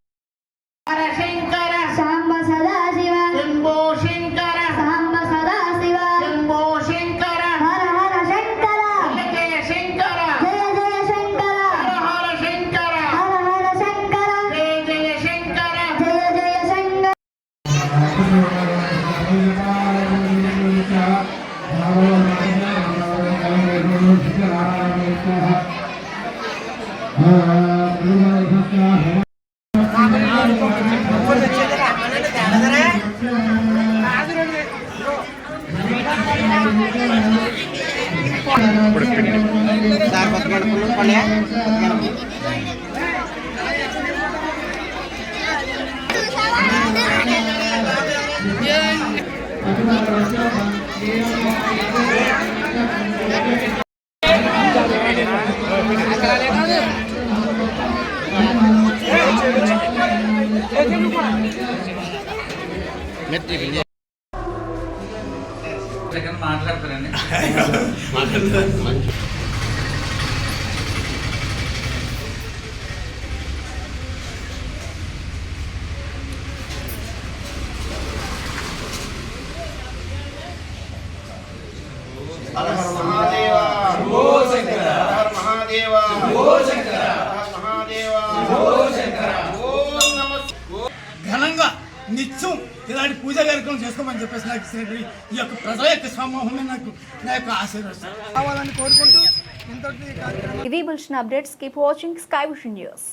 शंकर सांब सदा शिव शंभो शंकर सांब सदा शिव शंभो शंकर हर हर शंकर जय शंकर जय जय शंकर हर हर शंकर हर हर शंकर जय जय शंकर जय जय शंकर మాట్లాడతారండి ఘనంగా నిత్యం ఇలాంటి పూజా కార్యక్రమం చేసుకోమని చెప్పేసి నాకు ఇచ్చినట్టు ఈ యొక్క ప్రజల యొక్క సమూహమే నాకు నా యొక్క ఆశీర్వదిస్తాను కావాలని కోరుకుంటూ ఇంతటి కార్యక్రమం ఇది bulletin updates. Keep watching sky vision news.